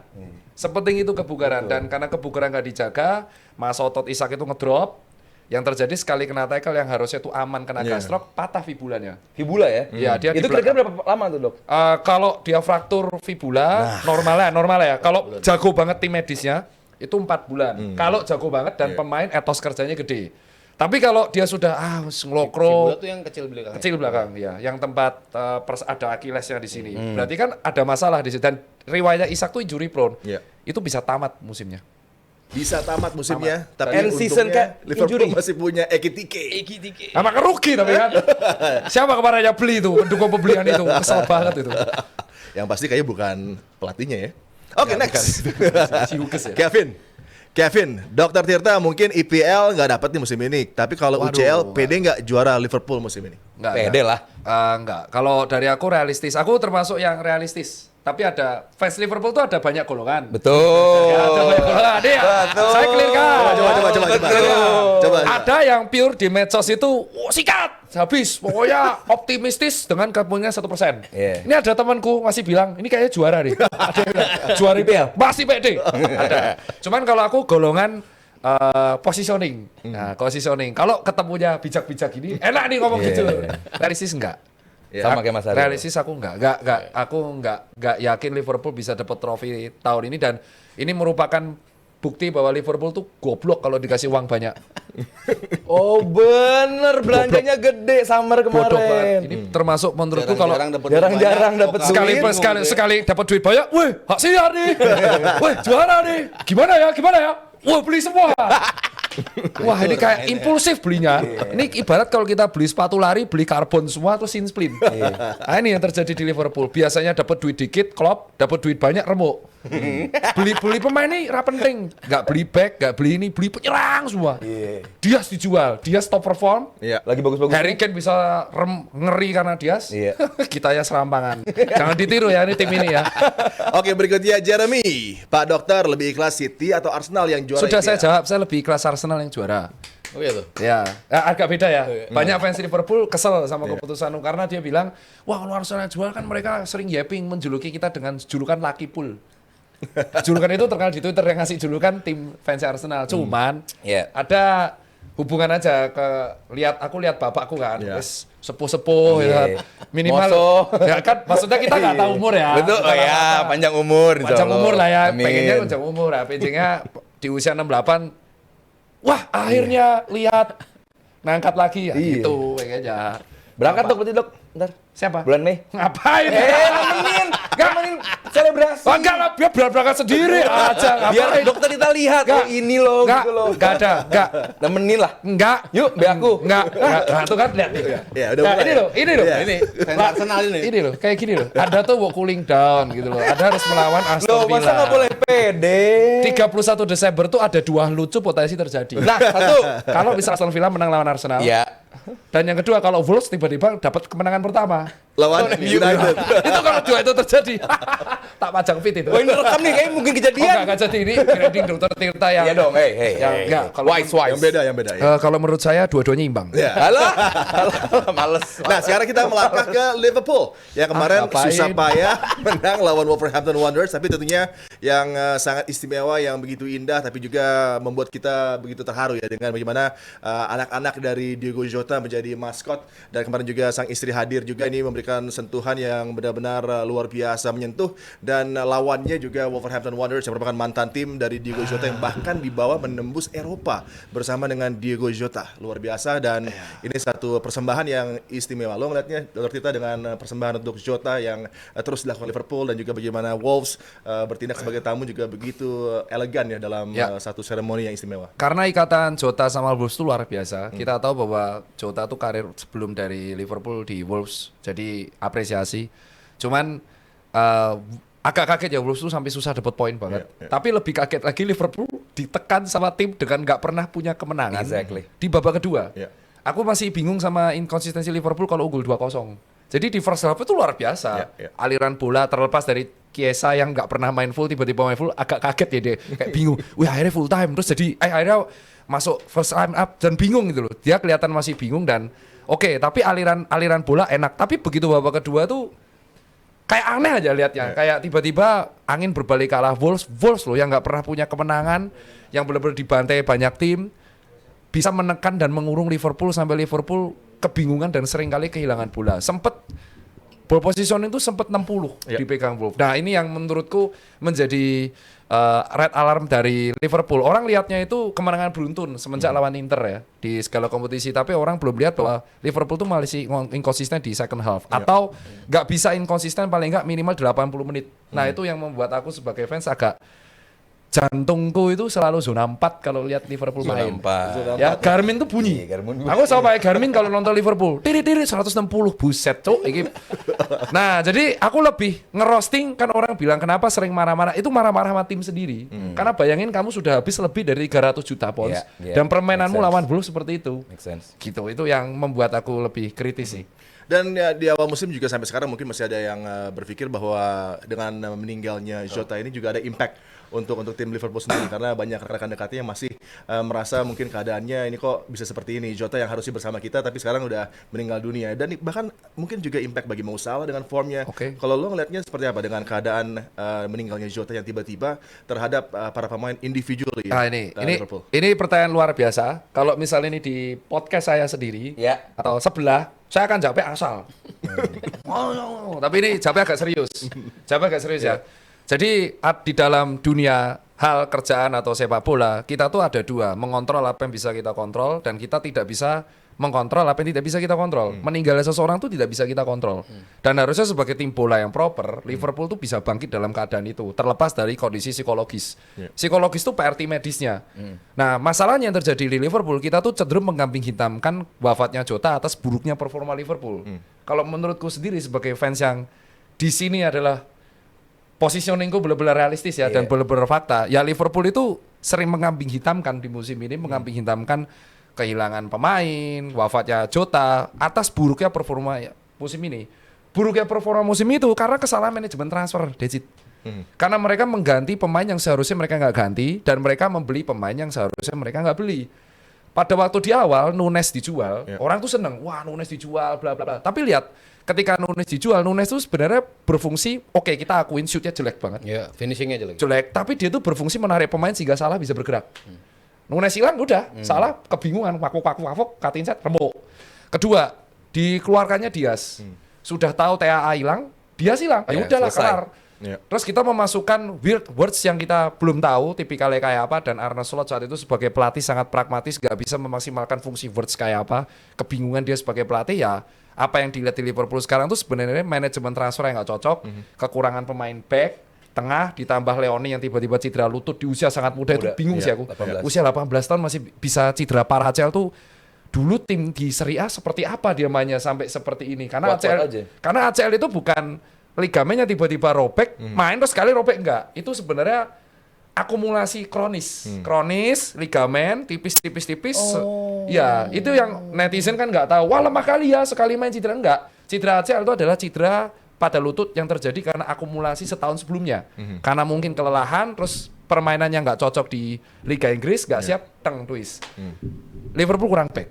Sepenting itu kebugaran. Dan karena kebugaran nggak dijaga, masa otot Isak itu ngedrop. Yang terjadi sekali kena tackle yang harusnya itu aman kena Iya. gastroc, patah fibulannya. Fibula ya? Iya, dia Itu di kira-kira berapa lama tuh, Dok? Kalau dia fraktur fibula, normal ya. Kalau jago banget tim medisnya, itu 4 bulan. Kalau jago banget dan pemain etos kerjanya gede. Tapi kalau dia sudah ngelokro, Fibula tuh yang kecil belakang. kecil belakang ya, yang tempat ada Achillesnya di sini. Berarti kan ada masalah di situ. Dan riwayat Isak tuh injury prone. Iya. Itu bisa tamat musimnya. Bisa tamat musimnya, tapi End season untungnya kan Liverpool injury. masih punya Ekitike. Sama rugi tapi kan. Siapa kemarin yang beli itu, mendukung pembelian itu, kesel banget itu. Yang pasti kayaknya bukan pelatihnya ya. Oke, next. Si Hughes ya. Kevin, Dr. Tirta mungkin IPL nggak dapat nih musim ini, tapi kalau Waduh. UCL PD nggak juara Liverpool musim ini. Enggak, Pede lah. Enggak. Kalau dari aku realistis. Aku termasuk yang realistis. Tapi ada fans Liverpool tuh ada banyak golongan. Betul. Ya, ada banyak golongan. Nih, Betul. saya clear kan. Coba. Ada yang pure di medsos itu sikat habis. Pokoknya optimistis dengan kepunnya 1%. Iya. Ini ada temanku masih bilang ini kayaknya juara nih. Ada yang bilang, juara IPL. Masih pede. Ada. Cuman kalau aku golongan positioning. Nah, positioning. Kalau ketemunya bijak-bijak ini enak nih ngomong gitu. Realistis enggak? Sama kayak Mas Aryo. Realistis aku enggak, aku enggak yakin Liverpool bisa dapat trofi tahun ini dan ini merupakan bukti bahwa Liverpool tuh goblok kalau dikasih uang banyak. Oh bener, belanjanya gede summer Bodoh banget. kemarin. Ini termasuk menurutku kalau Jarang-jarang dapat sekali dapat duit banyak, weh, hak siar nih, weh, juara nih, gimana ya, wah beli semua. Wah ini kayak impulsif belinya. Ini ibarat kalau kita beli sepatu lari, beli karbon semua terus sinsplin. Nah ini yang terjadi di Liverpool. Biasanya dapat duit dikit, Klopp, dapat duit banyak, remuk. Beli pemain ini penting. Nggak beli back, nggak beli ini, beli penyerang semua. Dias dijual, Dias top perform. Iya. Lagi bagus-bagus. Harry Kane bisa ngeri karena Dias. Iya. Kita ya serampangan. Jangan ditiru ya ini tim ini ya. Oke, berikutnya Jeremy. Pak Dokter lebih ikhlas City atau Arsenal yang juara Sudah ini saya ya? jawab, saya lebih ikhlas Arsenal yang juara. Oh iya tuh. Ya, agak beda ya. Banyak fans Liverpool kesel sama keputusan karena dia bilang, wah kalau Arsenal juara kan mereka sering yapping menjuluki kita dengan julukan Lucky Pool. Julukan itu terkenal di Twitter yang ngasih julukan tim fans Arsenal. Cuman Iya. ada hubungan aja aku lihat bapakku kan, Iya. wis sepuh-sepuh ya. Iya. Minimal Moso. ya kan maksudnya kita nggak tahu umur ya. Betul, oh ya, panjang umur. insya Panjang Allah. umur lah ya, Amin. pengennya panjang umur ya, pengennya di usia 68, wah akhirnya lihat ngangkat lagi ya, Iya. gitu pengennya. Berangkat dok berarti dok, ntar. Siapa? Bulan Mei. Ngapain? nemenin, nemenin selebrasi. Oh, enggak lah, biar berangkat sendiri aja, Biar ngapain? dokter kita lihat, Nggak. oh ini loh, Enggak, gitu loh. enggak ada, enggak, Nemenin lah. enggak. Yuk, be aku. Enggak. Nah, tuh kan lihat nih. Ya, udah Nah, mulai. ini loh, ini loh. Iya. Ini fans Arsenal ini. Ini loh, kayak gini loh. Ada tuh walk cooling down gitu loh. Ada harus melawan Aston Loh, masa Villa. nggak boleh pede? 31 Desember tuh ada dua lucu potensi terjadi. Nah, satu. Kalau bisa Aston Villa menang lawan Arsenal. Iya. Dan yang kedua kalau Wolves tiba-tiba dapat kemenangan pertama. Lawan United. Itu kalau dua itu terjadi. Tak pajang fit itu. Oh ini rekam nih, kayaknya mungkin Oh, kejadian. enggak jadi ini grading dokter Tirta yang Iya dong, hey. yang enggak kalau Wise. Yang beda ya. kalau menurut saya dua-duanya imbang. Ya. Halo, males. Nah, sekarang kita melangkah ke Liverpool yang kemarin ngapain? susah payah menang lawan Wolverhampton Wanderers, tapi tentunya yang sangat istimewa, yang begitu indah, tapi juga membuat kita begitu terharu ya dengan bagaimana anak-anak dari Diogo Jota menjadi maskot, dan kemarin juga sang istri hadir juga, ini memberikan sentuhan yang benar-benar luar biasa menyentuh, dan lawannya juga Wolverhampton Wanderers yang merupakan mantan tim dari Diogo Jota yang bahkan dibawa menembus Eropa bersama dengan Diogo Jota, luar biasa, dan ini satu persembahan yang istimewa. Lo ngeliatnya Dr. Tita dengan persembahan untuk Jota yang terus dilakukan Liverpool, dan juga bagaimana Wolves bertindak sebagai tamu juga begitu elegan ya dalam Ya. satu seremoni yang istimewa. Karena ikatan Jota sama Wolves itu luar biasa. Kita tahu bahwa Jota tuh karir sebelum dari Liverpool di Wolves, jadi apresiasi. Cuman agak kaget ya Wolves tuh sampai susah dapat poin banget. Tapi lebih kaget lagi Liverpool ditekan sama tim dengan nggak pernah punya kemenangan Exactly. di babak kedua. Yeah. Aku masih bingung sama inkonsistensi Liverpool kalau unggul 2-0. Jadi di first half itu luar biasa. Yeah. Aliran bola terlepas dari Chiesa yang nggak pernah main full tiba-tiba main full, agak kaget ya dia. Kayak bingung. Wih akhirnya full time terus jadi akhirnya masuk first time up dan bingung gitu loh. Dia kelihatan masih bingung dan oke, tapi aliran bola enak. Tapi begitu babak kedua tuh kayak aneh aja liatnya. Kayak tiba-tiba angin berbalik kalah Wolves loh yang nggak pernah punya kemenangan, yang benar-benar dibantai banyak tim, bisa menekan dan mengurung Liverpool sampai Liverpool kebingungan dan seringkali kehilangan bola. Sempet ball position itu sempat 60 dipegang Wolves. Nah ini yang menurutku menjadi red alarm dari Liverpool. Orang lihatnya itu kemenangan beruntun semenjak lawan Inter ya di segala kompetisi. Tapi orang belum lihat bahwa Liverpool tuh masih inkonsisten di second half. Atau nggak bisa inkonsisten paling nggak minimal 80 menit. Nah itu yang membuat aku sebagai fans agak jantungku itu selalu zona 4 kalau lihat Liverpool main. Ya, Garmin tuh bunyi. Iya, Garmin bunyi. Aku selalu pakai Garmin kalau nonton Liverpool. Tiri 160 buset, cuk. Nah, jadi aku lebih ngerosting kan orang bilang kenapa sering marah-marah. Itu marah-marah sama tim sendiri. Karena bayangin kamu sudah habis lebih dari 300 juta pounds dan permainanmu lawan Wolves seperti itu. Make sense. Gitu. Itu yang membuat aku lebih kritis sih. Dan ya, di awal musim juga sampai sekarang mungkin masih ada yang berpikir bahwa dengan meninggalnya Jota ini juga ada impact untuk tim Liverpool sendiri, karena banyak rekan dekatnya yang masih merasa mungkin keadaannya ini kok bisa seperti ini. Jota yang harusnya bersama kita tapi sekarang udah meninggal dunia, dan bahkan mungkin juga impact bagi Mo Salah dengan formnya. Kalau lo ngelihatnya seperti apa dengan keadaan meninggalnya Jota yang tiba-tiba terhadap para pemain individual ya? Nah, Liverpool. ini pertanyaan luar biasa. Kalau misalnya ini di podcast saya sendiri atau sebelah, saya akan jawabnya asal. Tapi ini jawabnya agak serius. Ya. Jadi di dalam dunia hal kerjaan atau sepak bola, kita tuh ada dua, mengontrol apa yang bisa kita kontrol dan kita tidak bisa mengkontrol apa yang tidak bisa kita kontrol. Meninggalnya seseorang tuh tidak bisa kita kontrol. Dan harusnya sebagai tim bola yang proper, Liverpool tuh bisa bangkit dalam keadaan itu, terlepas dari kondisi psikologis. Psikologis tuh PR tim medisnya. Nah, masalahnya yang terjadi di Liverpool, kita tuh cenderung mengkambing hitamkan wafatnya Jota atas buruknya performa Liverpool. Kalau menurutku sendiri sebagai fans yang di sini adalah positioningku benar-benar realistis ya dan benar-benar fakta. Ya Liverpool itu sering mengambing hitamkan di musim ini, mengambing hitamkan kehilangan pemain, wafatnya Jota atas buruknya performa musim ini. Buruknya performa musim itu karena kesalahan manajemen transfer, Dejit. Karena mereka mengganti pemain yang seharusnya mereka nggak ganti dan mereka membeli pemain yang seharusnya mereka nggak beli. Pada waktu di awal Nunes dijual, orang tuh seneng, wah Nunes dijual, bla bla bla. Tapi lihat, ketika Nunes dijual, Nunes tuh sebenarnya berfungsi, oke, kita akuin shootnya jelek banget. Ya, finishingnya jelek. Jelek, tapi dia tuh berfungsi menarik pemain sehingga Salah bisa bergerak. Nunes hilang udah, Salah kebingungan, wakuk, cutting set, remuk. Kedua, dikeluarkannya Diaz. Sudah tahu TAA hilang, Diaz hilang. Ya udahlah, kelar. Terus kita memasukkan Wirtz yang kita belum tahu tipikalnya kayak apa, dan Arne Slot saat itu sebagai pelatih sangat pragmatis, gak bisa memaksimalkan fungsi Wirtz kayak apa. Kebingungan dia sebagai pelatih, ya apa yang dilihat di Liverpool sekarang tuh sebenarnya manajemen transfer yang gak cocok, kekurangan pemain back tengah, ditambah Leoni yang tiba-tiba cedera lutut di usia sangat muda itu bingung sih aku. 18. Usia 18 tahun masih bisa cedera parah. ACL tuh dulu tim di Serie A seperti apa dia mainnya sampai seperti ini? Karena ACL itu bukan ligamennya tiba-tiba robek, main terus sekali robek, enggak. Itu sebenarnya akumulasi kronis. Kronis, ligamen tipis-tipis-tipis. Ya, itu yang netizen kan nggak tahu. Wah, lemah kali ya sekali main cedera, enggak. Cedera ACL itu adalah cedera pada lutut yang terjadi karena akumulasi setahun sebelumnya. Karena mungkin kelelahan, terus permainan yang nggak cocok di Liga Inggris, nggak siap, twist. Liverpool kurang back.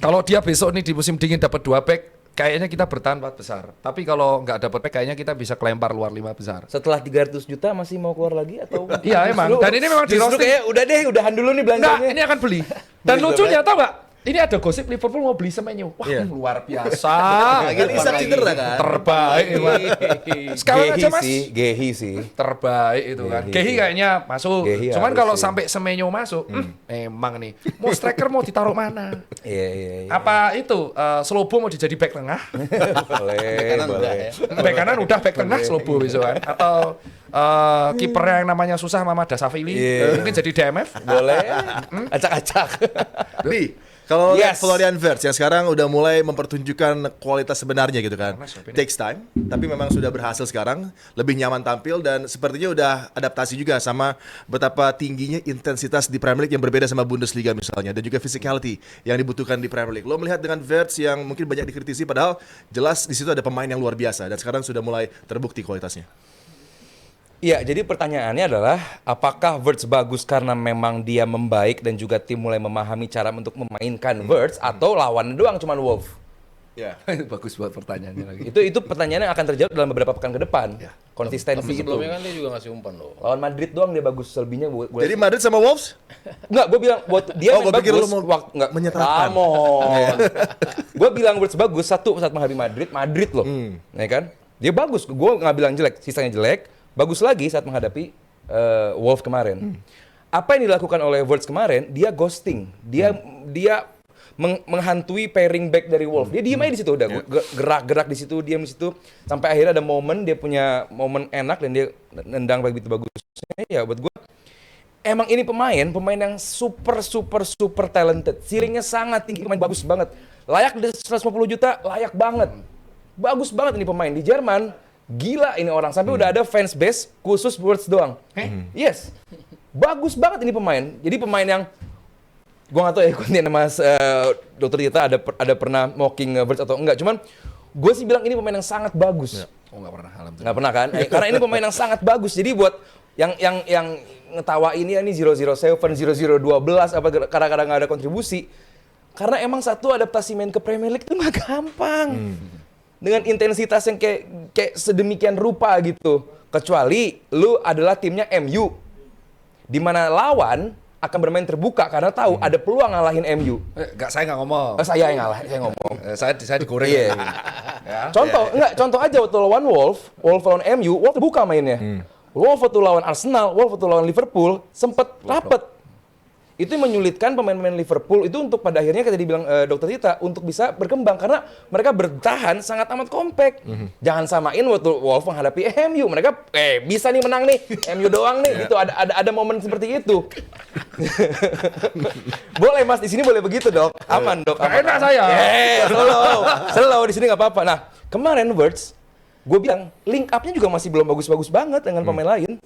Kalau dia besok nih di musim dingin dapat 2 back, kayaknya kita bertahan 4 besar. Tapi kalau nggak dapat back, kayaknya kita bisa kelempar luar 5 besar. Setelah 300 juta masih mau keluar lagi atau? Iya emang. Dan ini memang di justru roasting. kayak udah deh, udahan dulu nih Enggak, belanjanya. ini akan beli. Dan lucunya tau nggak? Ini ada gosip Liverpool mau beli Semenyo. Wah, luar biasa. Kan Isak cedera kan. Terbaik emang. Sekarang aja Mas. Gehi sih. Terbaik itu kan. Gehi kayaknya masuk. Gehi Cuman harus kalau sih. sampai Semenyo masuk, emang nih. Mau striker mau ditaruh mana? Iya. Apa itu Slobo mau dijadi back tengah? Boleh, boleh. Back kanan udah back tengah Slobo besok kan. Atau kiper yang namanya susah Mamad Dasafili mungkin jadi DMF. Boleh. Acak-acak. Nih, kalau Yes. Florian Wirtz yang sekarang udah mulai mempertunjukkan kualitas sebenarnya gitu kan. Takes time, tapi memang sudah berhasil sekarang, lebih nyaman tampil dan sepertinya udah adaptasi juga sama betapa tingginya intensitas di Premier League yang berbeda sama Bundesliga misalnya, dan juga physicality yang dibutuhkan di Premier League. Lo melihat dengan Wirtz yang mungkin banyak dikritisi, padahal jelas di situ ada pemain yang luar biasa dan sekarang sudah mulai terbukti kualitasnya. Iya, jadi pertanyaannya adalah apakah Wirtz bagus karena memang dia membaik dan juga tim mulai memahami cara untuk memainkan Wirtz atau lawan doang cuman Wolf? Ya. Bagus buat pertanyaannya lagi. Itu pertanyaan yang akan terjawab dalam beberapa pekan ke depan. Konsistensi Tapi itu. sebelumnya kan dia juga ngasih umpan loh. Lawan Madrid doang dia bagus, selebihnya Jadi Madrid sama Wolves? enggak, gue bilang buat dia Oh, main gua pikir bagus. lu mau Enggak menyerahkan. Come on. Gue bilang Wirtz bagus satu saat menghadapi Madrid loh. Ya kan? Dia bagus, gue nggak bilang jelek, sisanya jelek. Bagus lagi saat menghadapi Wolves kemarin. Apa yang dilakukan oleh Wirtz kemarin? Dia ghosting. Dia menghantui pairing back dari Wolves. Dia diem aja di situ, udah gerak-gerak di situ, diam di situ, sampai akhirnya ada momen dia punya momen enak dan dia nendang begitu bagusnya. Ya buat gue, emang ini pemain yang super talented. Ceilingnya sangat tinggi, pemain bagus banget. Layak di 150 juta, layak banget. Bagus banget ini pemain di Jerman. Gila ini orang, sampai udah ada fans base khusus Wirtz doang. Yes. Bagus banget ini pemain. Jadi pemain yang gua nggak tahu ya konten Mas Dokter Tita ada pernah mocking Wirtz atau enggak. Cuman gue sih bilang ini pemain yang sangat bagus. Oh nggak pernah, alhamdulillah. Nggak pernah kan? Karena ini pemain yang sangat bagus. Jadi buat yang ngetawa ini 007, 0012 apa kadang-kadang nggak ada kontribusi. Karena emang satu adaptasi main ke Premier League itu nggak gampang. Dengan intensitas yang kayak sedemikian rupa gitu. Kecuali lu adalah timnya MU. Di mana lawan akan bermain terbuka karena tahu ada peluang ngalahin MU. Saya nggak ngomong. Saya yang ngalah, saya ngomong. Saya digoreng. Iya. Contoh aja waktu lawan Wolves lawan MU, Wolves terbuka mainnya. Wolves waktu lawan Arsenal, Wolves waktu lawan Liverpool sempet rapet. Itu yang menyulitkan pemain-pemain Liverpool itu untuk pada akhirnya kayak dibilang Dokter Tita untuk bisa berkembang karena mereka bertahan sangat amat kompak. Jangan samain waktu Wolves menghadapi MU, mereka bisa nih menang nih, MU doang nih. Itu ada momen seperti itu. Boleh Mas, di sini boleh begitu, Dok. Aman, Dok. Aman. Enak saya. Slow di sini nggak apa-apa. Nah, kemarin Words gue bilang link up-nya juga masih belum bagus-bagus banget dengan pemain lain.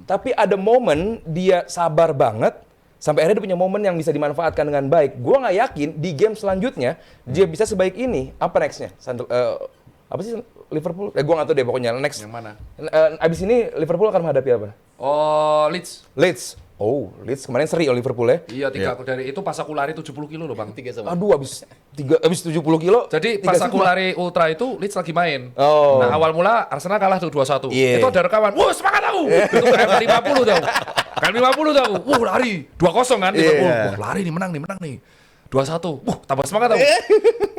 Tapi ada momen dia sabar banget sampai akhirnya dia punya momen yang bisa dimanfaatkan dengan baik. Gue nggak yakin di game selanjutnya dia bisa sebaik ini. Apa nextnya? Apa sih Liverpool? Gue nggak tahu deh pokoknya. Next. Yang mana? Abis ini Liverpool akan menghadapi apa? Oh, Leeds. Leeds. Oh, Leeds kemarin seri oleh Liverpool ya. Iya, 3 dari itu pas aku lari 70 kilo loh, Bang. 3-sama. Aduh, abis 70 kilo. Jadi pas aku lari ultra itu Leeds lagi main. Oh. Nah, awal mula Arsenal kalah tuh 2-1. Iya. Itu ada rekaman. Wah, semangat aku. Itu KM50 tahu. KM50 tahu. Wah, lari 2-0 kan Liverpool. Wah, lari nih, menang nih. 2-1. Wah, tambah semangat aku.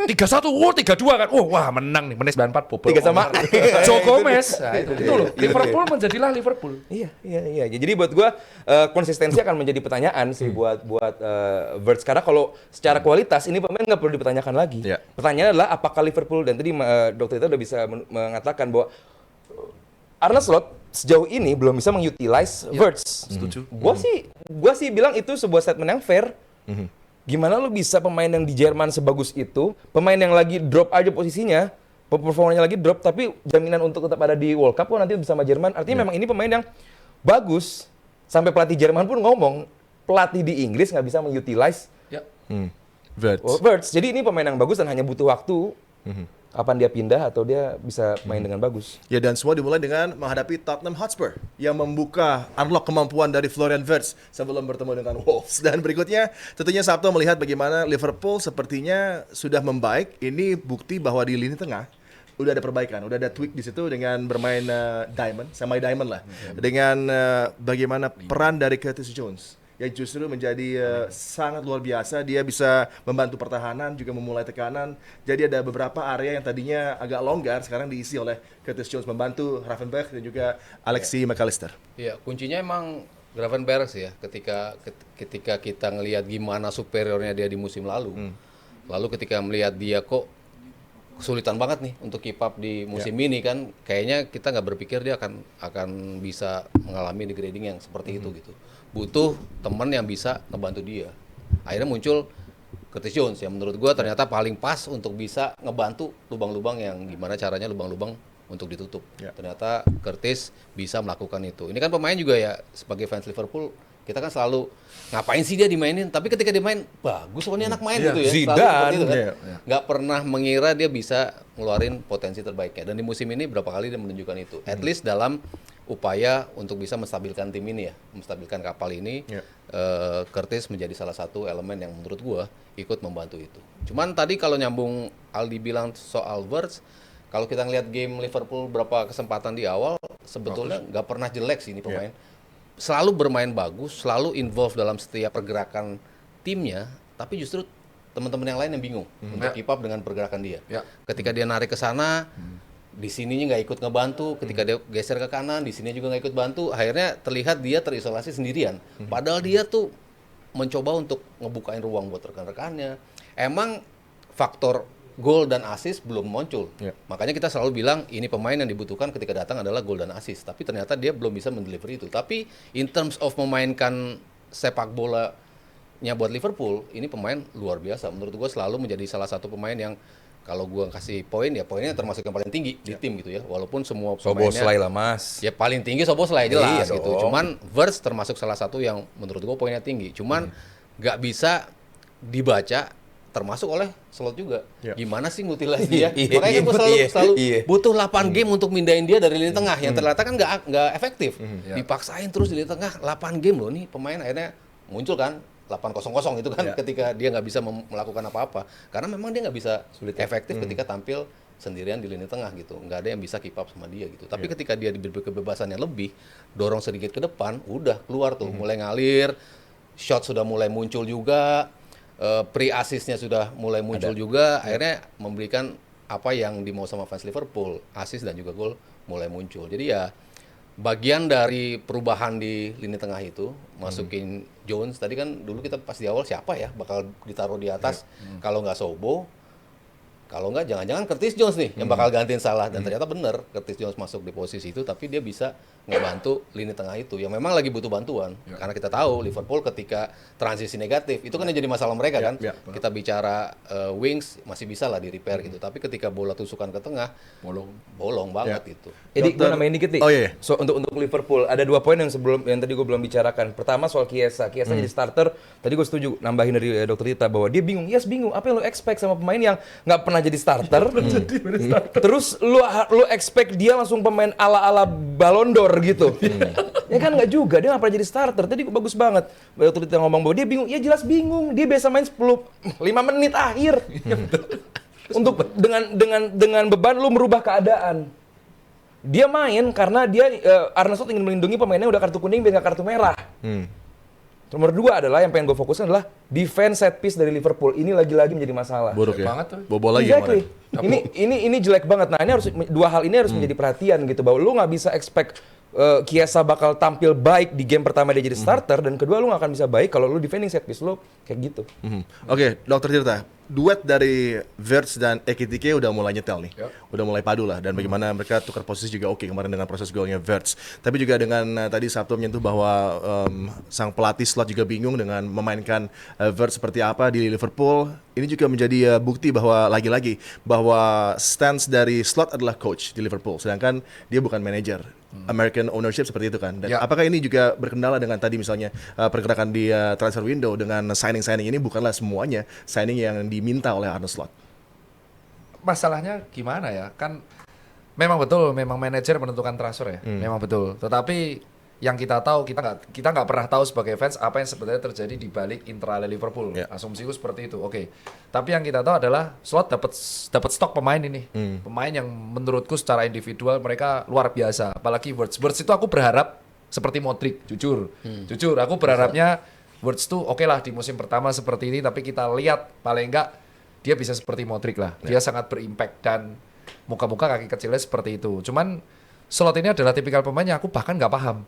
3-1. Wah, 3-2 kan. Wah, menang nih. Menit 94 bobol. 3-sama. Joe Gomez. Nah, itu loh. Liverpool menjadilah Liverpool. Iya. Jadi buat gua konsistensi akan menjadi pertanyaan sih buat Verts karena kalau secara kualitas ini pemain nggak perlu dipertanyakan lagi. Iya. Pertanyaannya adalah apakah Liverpool dan tadi Dokter itu udah bisa mengatakan bahwa Arne Slot sejauh ini belum bisa mengutilize Verts. Setuju. Gua sih bilang itu sebuah statement yang fair. Gimana lu bisa pemain yang di Jerman sebagus itu, pemain yang lagi drop aja posisinya, performanya lagi drop, tapi jaminan untuk tetap ada di World Cup kok nanti bersama Jerman. Artinya memang ini pemain yang bagus. Sampai pelatih Jerman pun ngomong, pelatih di Inggris nggak bisa mengutilize Ya. Verts. Jadi ini pemain yang bagus dan hanya butuh waktu. Kapan dia pindah atau dia bisa main dengan bagus. Ya, dan semua dimulai dengan menghadapi Tottenham Hotspur yang membuka unlock kemampuan dari Florian Wirtz sebelum bertemu dengan Wolves. Dan berikutnya tentunya Sabtu melihat bagaimana Liverpool sepertinya sudah membaik. Ini bukti bahwa di lini tengah udah ada perbaikan, udah ada tweak di situ dengan bermain semi diamond lah. Dengan bagaimana peran dari Curtis Jones yang justru menjadi sangat luar biasa. Dia bisa membantu pertahanan, juga memulai tekanan. Jadi ada beberapa area yang tadinya agak longgar, sekarang diisi oleh Curtis Jones, membantu Gravenberch dan juga Alexis McAllister. Iya, kuncinya emang Gravenberch ya. Ketika kita ngelihat gimana superiornya dia di musim lalu, lalu ketika melihat dia kok kesulitan banget nih untuk keep up di musim ini kan, kayaknya kita nggak berpikir dia akan bisa mengalami degrading yang seperti itu gitu. Butuh teman yang bisa ngebantu dia. Akhirnya muncul Curtis Jones yang menurut gua ternyata paling pas untuk bisa ngebantu lubang-lubang yang gimana caranya lubang-lubang untuk ditutup. Ternyata Curtis bisa melakukan itu. Ini kan pemain juga ya, sebagai fans Liverpool kita kan selalu ngapain sih dia dimainin, tapi ketika dimain bagus loh ini anak main gitu ya. Zidane. Selalu seperti itu kan. Nggak pernah mengira dia bisa ngeluarin potensi terbaiknya. Dan di musim ini berapa kali dia menunjukkan itu. At least dalam upaya untuk bisa menstabilkan tim ini ya, menstabilkan kapal ini. Curtis menjadi salah satu elemen yang menurut gua ikut membantu itu. Cuman tadi kalau nyambung Aldi bilang soal Wirtz, kalau kita ngelihat game Liverpool berapa kesempatan di awal, sebetulnya nggak pernah jelek sih ini pemain. Selalu bermain bagus, selalu involve dalam setiap pergerakan timnya, tapi justru teman-teman yang lain yang bingung untuk keep up dengan pergerakan dia. Ketika dia narik ke sana, di sininya nggak ikut ngebantu. Ketika dia geser ke kanan, di sini juga nggak ikut bantu. Akhirnya terlihat dia terisolasi sendirian. Padahal dia tuh mencoba untuk ngebukain ruang buat rekan-rekannya. Emang faktor gol dan assist belum muncul. Makanya kita selalu bilang ini pemain yang dibutuhkan ketika datang adalah gol dan assist. Tapi ternyata dia belum bisa mendeliver itu. Tapi in terms of memainkan sepak bolanya buat Liverpool, ini pemain luar biasa. Menurut gue selalu menjadi salah satu pemain yang kalau gue kasih poin ya poinnya termasuk yang paling tinggi di tim gitu ya. Walaupun semua pemainnya Soboslai lah Mas. ya paling tinggi Soboslai jelas Iya gitu. dong. Cuman Wirtz termasuk salah satu yang menurut gue poinnya tinggi. Cuman nggak bisa dibaca termasuk oleh Slot juga. Gimana sih mutilasi dia? Makanya gue selalu butuh 8 game untuk mindahin dia dari lini tengah yang ternyata kan nggak efektif. Dipaksain terus di lini tengah 8 game loh nih pemain akhirnya muncul kan 8-0 itu kan ketika dia nggak bisa melakukan apa-apa karena memang dia nggak bisa efektif ketika tampil sendirian di lini tengah gitu, nggak ada yang bisa keep up sama dia gitu. Tapi ketika dia diberi kebebasan yang lebih, dorong sedikit ke depan, udah keluar tuh, mulai ngalir, shot sudah mulai muncul juga, pre-assist-nya sudah mulai muncul juga, akhirnya memberikan apa yang dimau sama fans Liverpool, assist dan juga gol mulai muncul. Jadi ya bagian dari perubahan di lini tengah itu masukin Jones tadi kan dulu kita pas di awal siapa ya bakal ditaruh di atas kalau nggak Sobo, kalau nggak jangan-jangan Curtis Jones nih yang bakal gantiin Salah dan ternyata bener Curtis Jones masuk di posisi itu tapi dia bisa ngebantu lini tengah itu yang memang lagi butuh bantuan karena kita tahu Liverpool ketika transisi negatif itu kan yang jadi masalah mereka kan kita bicara wings masih bisa lah di repair gitu tapi ketika bola tusukan ke tengah bolong banget itu. Jadi gue nambahin dikit nih. Oh, iya. So untuk Liverpool ada 2 poin yang tadi gue belum bicarakan. Pertama soal Chiesa jadi starter. Tadi gue setuju nambahin dari Dr. Tita bahwa dia bingung. Yes bingung. Apa yang lo expect sama pemain yang nggak pernah jadi starter? Terus lu expect dia langsung pemain ala Ballon d'Or gitu. Ya kan nggak juga. Dia nggak pernah jadi starter. Tadi bagus banget. Dr. Tita ngomong bahwa dia bingung. Ya jelas bingung. Dia biasa main 5 menit akhir. Untuk dengan beban lu merubah keadaan. Dia main karena dia Arne Slot ingin melindungi pemainnya udah kartu kuning biar nggak kartu merah. Nomor 2 adalah yang pengen gue fokuskan adalah defense set piece dari Liverpool. Ini lagi-lagi menjadi masalah. Buruk ya. banget tuh. Bobol lagi Exactly. kemarin. Ini jelek banget. Nah, ini harus 2 hal ini harus menjadi perhatian gitu bahwa lu nggak bisa expect Chiesa bakal tampil baik di game pertama dia jadi starter dan kedua lu nggak akan bisa baik kalau lu defending set piece lu kayak gitu. Oke, Dr. Tirta, duet dari Wirtz dan Ekitike udah mulai nyetel nih, udah mulai padu lah dan bagaimana mereka tukar posisi juga oke kemarin dengan proses golnya Wirtz. Tapi juga dengan tadi Sabtu menyentuh bahwa sang pelatih Slot juga bingung dengan memainkan Wirtz seperti apa di Liverpool. Ini juga menjadi bukti bahwa lagi-lagi bahwa stance dari Slot adalah coach di Liverpool, sedangkan dia bukan manajer. American ownership seperti itu kan. Dan apakah ini juga berkendala dengan tadi misalnya pergerakan di transfer window dengan signing ini bukanlah semuanya signing yang diminta oleh Arne Slot. Masalahnya gimana ya? Kan memang betul, memang manajer menentukan transfer ya. Memang betul. Tetapi yang kita tahu kita nggak pernah tahu sebagai fans apa yang sebenarnya terjadi di balik internal Liverpool. Asumsiku seperti itu. Oke. Tapi yang kita tahu adalah Slot dapat stok pemain ini. Pemain yang menurutku secara individual mereka luar biasa. Apalagi Wirtz itu aku berharap seperti Modric, jujur. Jujur aku berharapnya Wirtz tuh oke lah di musim pertama seperti ini tapi kita lihat paling enggak dia bisa seperti Modric lah. Dia sangat berimpact dan muka-muka kaki kecilnya seperti itu. Cuman Slot ini adalah tipikal pemain yang aku bahkan nggak paham.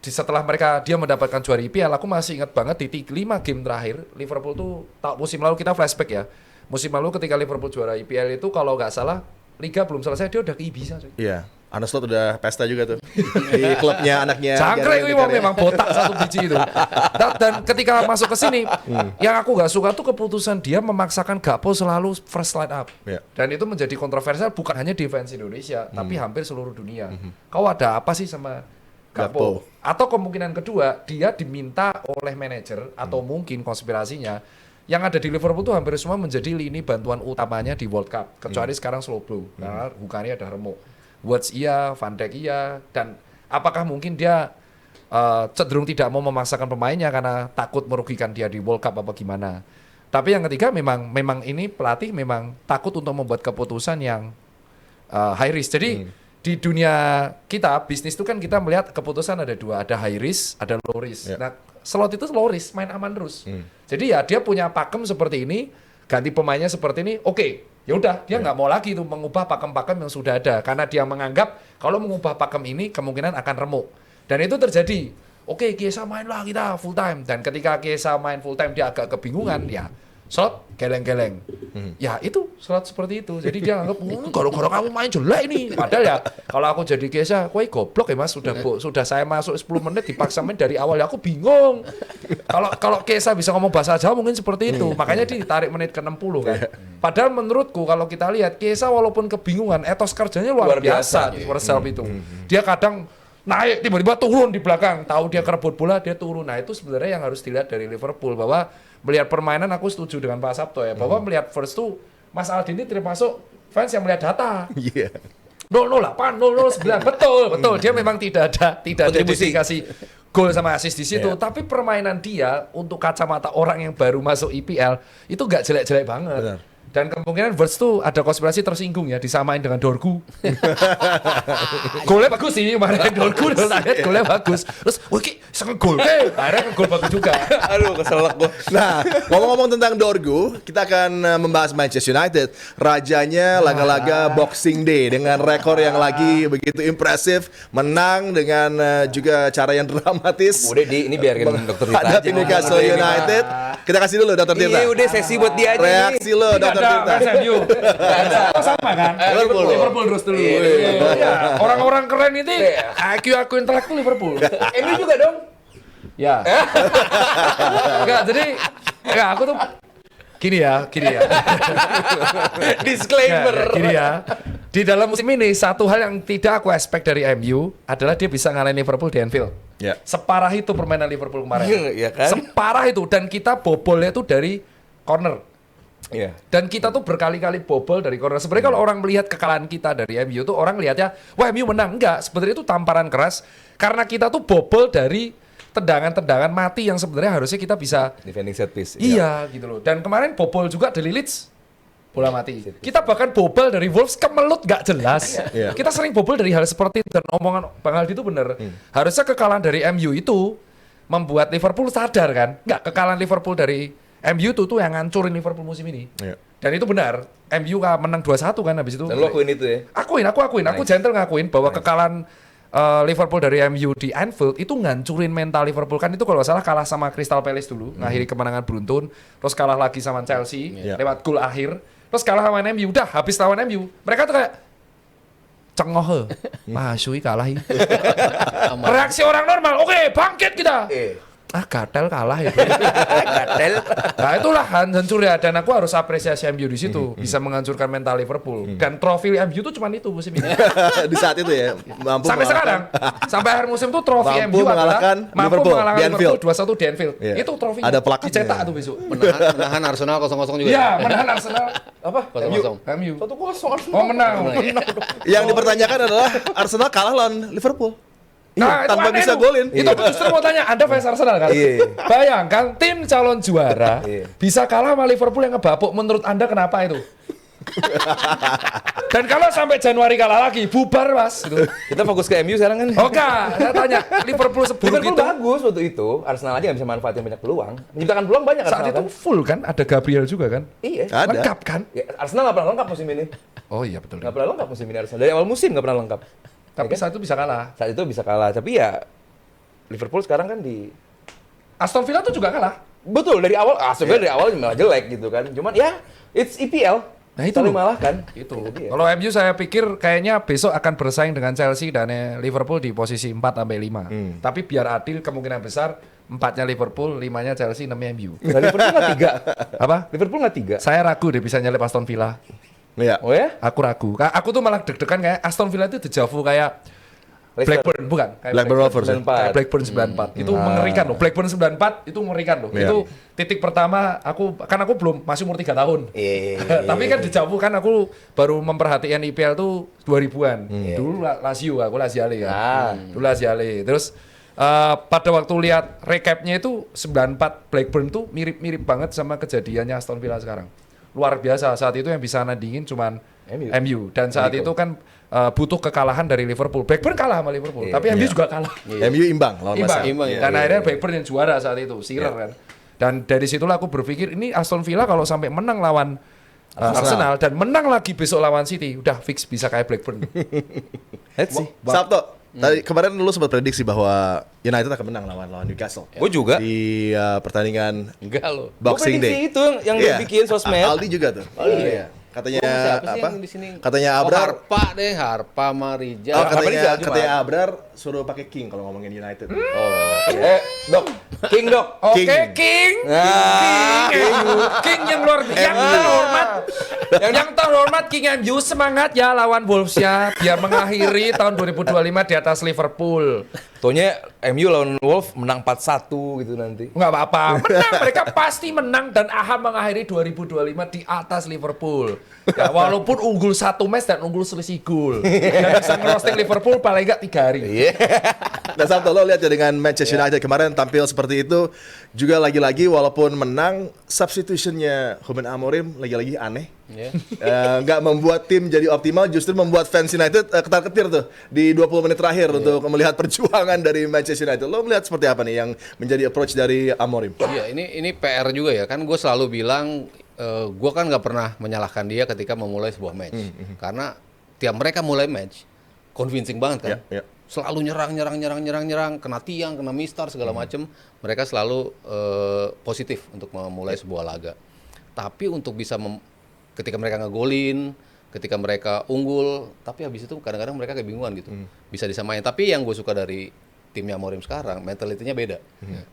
Setelah dia mendapatkan juara IPL, aku masih ingat banget di 5 game terakhir Liverpool tuh musim lalu kita flashback ya. Musim lalu ketika Liverpool juara IPL itu kalau nggak salah Liga belum selesai dia udah ke Ibiza. Iya. Arne Slot udah pesta juga tuh di klubnya anaknya. Cangkrik ini memang botak satu biji itu. Dan ketika masuk ke sini, yang aku nggak suka tuh keputusan dia memaksakan Gakpo selalu first line up. Dan itu menjadi kontroversial bukan hanya di fans Indonesia, tapi hampir seluruh dunia. Kau ada apa sih sama Gakpo? Atau kemungkinan kedua, dia diminta oleh manajer atau mungkin konspirasinya yang ada di Liverpool tuh hampir semua menjadi lini bantuan utamanya di World Cup. Kecuali sekarang Slow Blow, karena Hukani ada remuk. Wirtz iya, Van Dijk iya, dan apakah mungkin dia cenderung tidak mau memaksakan pemainnya karena takut merugikan dia di World Cup apa gimana. Tapi yang ketiga memang ini pelatih memang takut untuk membuat keputusan yang high risk. Jadi di dunia kita bisnis itu kan kita melihat keputusan ada 2, ada high risk, ada low risk. Nah, Slot itu low risk, main aman terus. Jadi ya dia punya pakem seperti ini, ganti pemainnya seperti ini, oke. Ya udah, dia nggak mau lagi tuh mengubah pakem-pakem yang sudah ada karena dia menganggap kalau mengubah pakem ini kemungkinan akan remuk. Dan itu terjadi. Oke, Chiesa main lah kita full time dan ketika Chiesa main full time dia agak kebingungan ya. Slot geleng-geleng. Ya itu Slot seperti itu. Jadi dia anggap gara-gara kamu main jelek ini. Padahal ya kalau aku jadi Chiesa, kowe goblok ya Mas, sudah saya masuk 10 menit dipaksa main dari awal ya aku bingung. Kalau Chiesa bisa ngomong bahasa Jawa mungkin seperti itu. Makanya dia ditarik menit ke 60 kan. Padahal menurutku kalau kita lihat Chiesa walaupun kebingungan, etos kerjanya luar biasa di Warsaw itu. Dia kadang naik tiba-tiba turun di belakang, tahu dia kerebut bola dia turun. Nah itu sebenarnya yang harus dilihat dari Liverpool bahwa melihat permainan aku setuju dengan Pak Sabto ya bahwa melihat first tuh Mas Aldi ini termasuk fans yang melihat data. 008, 009 betul dia memang tidak ada dedikasi gol sama assist di situ, tapi permainan dia untuk kacamata orang yang baru masuk IPL itu nggak jelek-jelek banget. Benar. Dan kemungkinan Wirtz tuh ada konspirasi tersinggung ya disamain dengan Dorgu. Golnya bagus sih kemarin Dorgu golnya bagus. Terus, ngegol. Akhirnya ngegol bagus juga. Aduh, keselak gua. Nah, ngomong-ngomong tentang Dorgu, kita akan membahas Manchester United. Rajanya laga-laga Boxing Day dengan rekor yang lagi begitu impresif, menang dengan juga cara yang dramatis. Udah ini biarin dokter Tirta Hadapi aja. Newcastle United. Kita kasih dulu Dr. Tirta. Iya, udah sesi buat dia aja. Reaksi lo Tidak Dr. ada Tirta. fans MU. Oh, sama kan? Liverpool terus dulu. Iya. Orang-orang keren itu IQ intelektual Liverpool. MU juga dong. Ya. Enggak, jadi aku tuh gini ya. Disclaimer. Gini ya. Di dalam musim ini satu hal yang tidak aku expect dari MU adalah dia bisa ngalahin Liverpool di Anfield. Ya. Separah itu permainan Liverpool kemarin. Iya kan? Separah itu, dan kita bobolnya itu dari corner. Iya. Dan kita tuh berkali-kali bobol dari corner. Sebenarnya kalau orang melihat kekalahan kita dari MU tuh orang lihatnya, wah MU menang. Enggak, sebenarnya itu tamparan keras karena kita tuh bobol dari tendangan-tendangan mati yang sebenarnya harusnya kita bisa. Defending set piece. Iya gitu loh. Dan kemarin bobol juga dari Leeds, bola mati. Kita bahkan bobol dari Wolves kemelut gak jelas. Iya. Kita sering bobol dari hal seperti itu, dan omongan Bang Aldi itu bener. Harusnya kekalahan dari MU itu membuat Liverpool sadar kan. Enggak, kekalahan Liverpool dari MU tuh yang ngancurin Liverpool musim ini. Iya. Dan itu benar. MU menang 2-1 kan habis itu. Dan lo akuin itu ya. Aku gentle ngakuin bahwa kekalahan Liverpool dari MU di Anfield itu ngancurin mental Liverpool. Kan itu kalau nggak salah kalah sama Crystal Palace dulu, ngakhiri kemenangan beruntun, terus kalah lagi sama Chelsea lewat gol akhir, terus kalah sama MU. Udah habis lawan MU, mereka tuh kayak cengoh, masui kalah. Reaksi orang normal, oke bangkit kita. Gatel kalah itu. Gatel. Nah itulah hancur ya, dan aku harus apresiasi MU di situ, bisa menghancurkan mental Liverpool. Dan trofi MU itu cuma itu musim ini. Di saat itu ya, mampu Sampai mengalahkan- sekarang, sampai akhir musim tuh trofi Mampu MU adalah mengalahkan mampu Liverpool mengalahkan di Liverpool Anfield. 2-1 di Anfield. Iya. Itu trofi. Ada plakatnya. Dicetak tuh besok. Menahan Arsenal 0-0 juga. Iya, menahan Arsenal. Apa? 0-0. MU. 1-0. Oh menang. Yang dipertanyakan adalah Arsenal kalah lawan Liverpool. Nah, itu tanpa aneh bisa tuh. golin. Itu aku justru mau tanya, Anda fans Arsenal kan? Iya. Bayangkan tim calon juara bisa kalah sama Liverpool yang ngebapuk. Menurut Anda kenapa itu? Dan kalau sampai Januari kalah lagi, bubar mas. Gitu. Kita fokus ke MU sekarang kan. Oke, saya tanya, Liverpool seburuk Liverpool itu bagus waktu itu. Arsenal aja nggak bisa manfaatin banyak peluang. Menciptakan peluang banyak saat Arsenal itu full kan? Ada Gabriel juga kan? Iya. Ada. Lengkap kan? Ya, Arsenal nggak pernah lengkap musim ini. Oh iya betul. Nggak pernah lengkap musim ini Arsenal. Dari awal musim nggak pernah lengkap. Tapi saat itu bisa kalah. Saat itu bisa kalah. Tapi ya Liverpool sekarang kan di Aston Villa tuh juga kalah. betul dari awal. Sebenarnya dari awal malah jelek gitu kan. Cuman ya it's EPL. Nah, itu saling loh. malahkan. Itu. dia. Kalau MU saya pikir kayaknya besok akan bersaing dengan Chelsea dan Liverpool di posisi 4 sampai 5. Tapi biar adil kemungkinan besar 4-nya Liverpool, 5-nya Chelsea, 6-nya MU. Nah, Liverpool nggak 3. Apa? Liverpool nggak 3. Saya ragu deh bisa nyelip Aston Villa. Iya. Oh ya? Aku ragu. Aku tuh malah deg-degan kayak Aston Villa itu dejavu kayak Leicester. Blackburn, bukan? Kayak Blackburn Rovers ya? 94. Kayak Blackburn 94. Itu mengerikan loh. Blackburn 94 itu mengerikan loh. Iya. Itu titik pertama aku belum masih umur 3 tahun. Iya. Tapi kan dijauh kan aku baru memperhatikan IPL tuh 2000-an. Dulu Lazio, aku Laziale kan. Dulu Laziale. Terus pada waktu lihat recapnya itu 94 Blackburn tuh mirip-mirip banget sama kejadiannya Aston Villa sekarang. Luar biasa, saat itu yang bisa nandingin cuman MU. Dan saat itu kan butuh kekalahan dari Liverpool. Blackburn kalah sama Liverpool, tapi MU juga kalah. MU imbang lawan Imbang. West Ham. Imbang, ya. Dan akhirnya Blackburn yang juara saat itu, Shearer kan. Dan dari situlah aku berpikir ini Aston Villa kalau sampai menang lawan Arsenal dan menang lagi besok lawan City, udah fix bisa kayak Blackburn. Let's see. Sabto, tadi kemarin lu sempat prediksi bahwa United akan menang lawan Newcastle. Gue juga. Di pertandingan Enggak loh. Boxing Gua Day. prediksi itu yang Iya. dibikin sosmed. Aldi juga tuh. Iya. Katanya Siapa sih apa? yang di sini? Katanya Abrar. Harpa Marija. Oh, Apa katanya Rizal cuma? Abrar suruh pakai King kalau ngomongin United. Dok. King Dok. Oke, King. King yang luar biasa. Yang terhormat. Yang terhormat King MU semangat ya lawan Wolves ya biar mengakhiri tahun 2025 di atas Liverpool. Tonya MU lawan Wolves menang 4-1 gitu nanti. Enggak apa-apa. Menang, mereka pasti menang dan akan mengakhiri 2025 di atas Liverpool. Ya, walaupun unggul 1 match dan unggul selisih gol. Dan bisa ngerosting Liverpool paling enggak 3 hari. Iya. Nah Sabto, lo lihat ya dengan Manchester United kemarin tampil seperti itu, juga lagi-lagi walaupun menang, substitutionnya Ruben Amorim lagi-lagi aneh. Ya. Nggak membuat tim jadi optimal, justru membuat fans United ketar-ketir tuh di 20 menit terakhir untuk melihat perjuangan dari Manchester United. Lo melihat seperti apa nih yang menjadi approach dari Amorim? Iya, ini PR juga ya. Kan gue selalu bilang, gue kan nggak pernah menyalahkan dia ketika memulai sebuah match. Karena tiap mereka mulai match, convincing banget kan. Ya, ya. Selalu nyerang, kena tiang, kena mistar segala macem. Mereka selalu positif untuk memulai sebuah laga. Tapi untuk bisa ketika mereka ngegolin, ketika mereka unggul, tapi habis itu kadang-kadang mereka kebingungan gitu. Bisa disamain. Tapi yang gue suka dari timnya Amorim sekarang, mentalitinya beda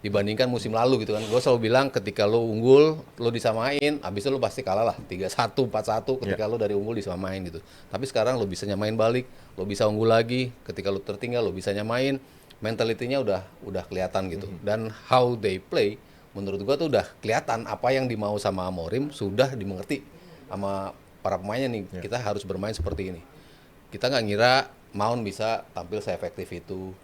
dibandingkan musim lalu gitu kan. Gue selalu bilang ketika lo unggul, lo disamain, habis itu lo pasti kalah lah 3-1, 4-1 ketika lo dari unggul disamain gitu. Tapi sekarang lo bisa nyamain balik, lo bisa unggul lagi, ketika lo tertinggal lo bisa nyamain. Mentalitinya udah kelihatan gitu. Dan how they play menurut gue tuh udah kelihatan apa yang dimau sama Amorim sudah dimengerti sama para pemainnya nih. Kita harus bermain seperti ini. Kita nggak ngira Mount bisa tampil seefektif itu.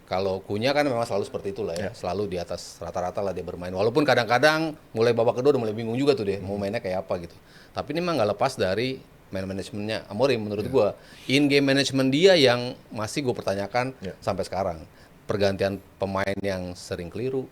Kalau Kunya kan memang selalu seperti itulah ya, selalu di atas rata-rata lah dia bermain. Walaupun kadang-kadang mulai babak kedua udah mulai bingung juga tuh dia mau mainnya kayak apa gitu. Tapi ini mah nggak lepas dari manajemennya Amorim menurut gua. In game management dia yang masih gue pertanyakan sampai sekarang. Pergantian pemain yang sering keliru,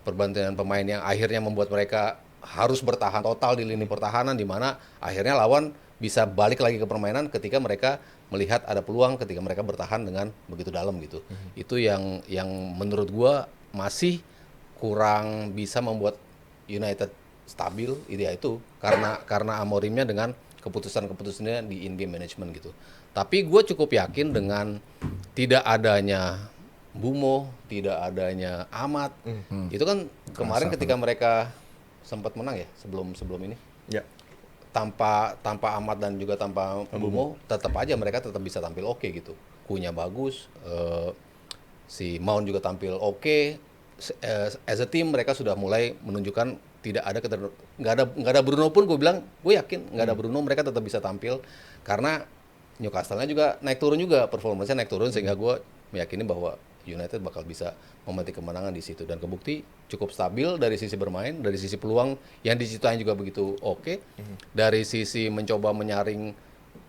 pergantian pemain yang akhirnya membuat mereka harus bertahan total di lini pertahanan, di mana akhirnya lawan bisa balik lagi ke permainan ketika mereka melihat ada peluang, ketika mereka bertahan dengan begitu dalam gitu. Itu yang menurut gua masih kurang bisa membuat United stabil itu karena Amorimnya dengan keputusan-keputusannya di in game management gitu. Tapi gue cukup yakin dengan tidak adanya Bumo, tidak adanya Ahmad, itu kan kemarin ketika mereka sempat menang ya sebelum ini. Ya. Tanpa Ahmad dan juga tanpa Bumo, tetap aja mereka tetap bisa tampil oke gitu. Kunya bagus, si Mount juga tampil oke. As a team mereka sudah mulai menunjukkan tidak ada nggak ada Bruno pun gue bilang, gue yakin nggak ada Bruno mereka tetap bisa tampil karena Newcastle-nya juga naik turun juga, performanya naik turun sehingga gue meyakini bahwa United bakal bisa memetik kemenangan di situ dan kebukti cukup stabil dari sisi bermain, dari sisi peluang yang diciptain juga begitu oke. Dari sisi mencoba menyaring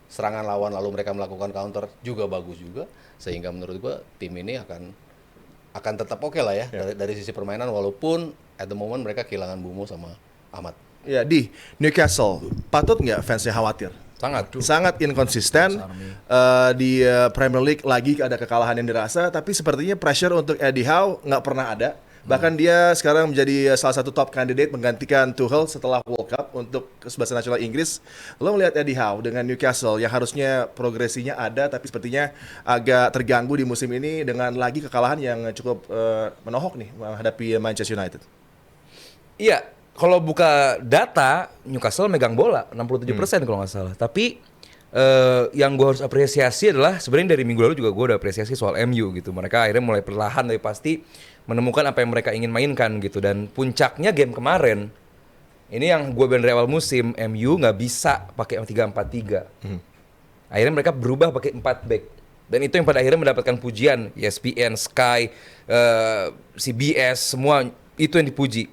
serangan lawan lalu mereka melakukan counter juga bagus juga, sehingga menurut gua tim ini akan tetap oke lah ya dari sisi permainan walaupun at the moment mereka kehilangan Bumo sama Ahmad. Ya, di Newcastle patut nggak fansnya khawatir? Sangat inkonsisten di Premier League, lagi ada kekalahan yang dirasa, tapi sepertinya pressure untuk Eddie Howe nggak pernah ada. Bahkan dia sekarang menjadi salah satu top candidate menggantikan Tuchel setelah World Cup untuk kesebelasan nasional Inggris. Lo melihat Eddie Howe dengan Newcastle yang harusnya progresinya ada, tapi sepertinya agak terganggu di musim ini dengan lagi kekalahan yang cukup menohok nih menghadapi Manchester United. Iya, kalau buka data, Newcastle megang bola 67% kalau nggak salah. Tapi yang gue harus apresiasi adalah sebenarnya dari minggu lalu juga gue udah apresiasi soal MU gitu. Mereka akhirnya mulai perlahan tapi pasti menemukan apa yang mereka ingin mainkan gitu. Dan puncaknya game kemarin, ini yang gue bilang dari awal musim, MU nggak bisa pakai 3-4-3. Akhirnya mereka berubah pakai 4 back. Dan itu yang pada akhirnya mendapatkan pujian ESPN, Sky, CBS, semua itu yang dipuji.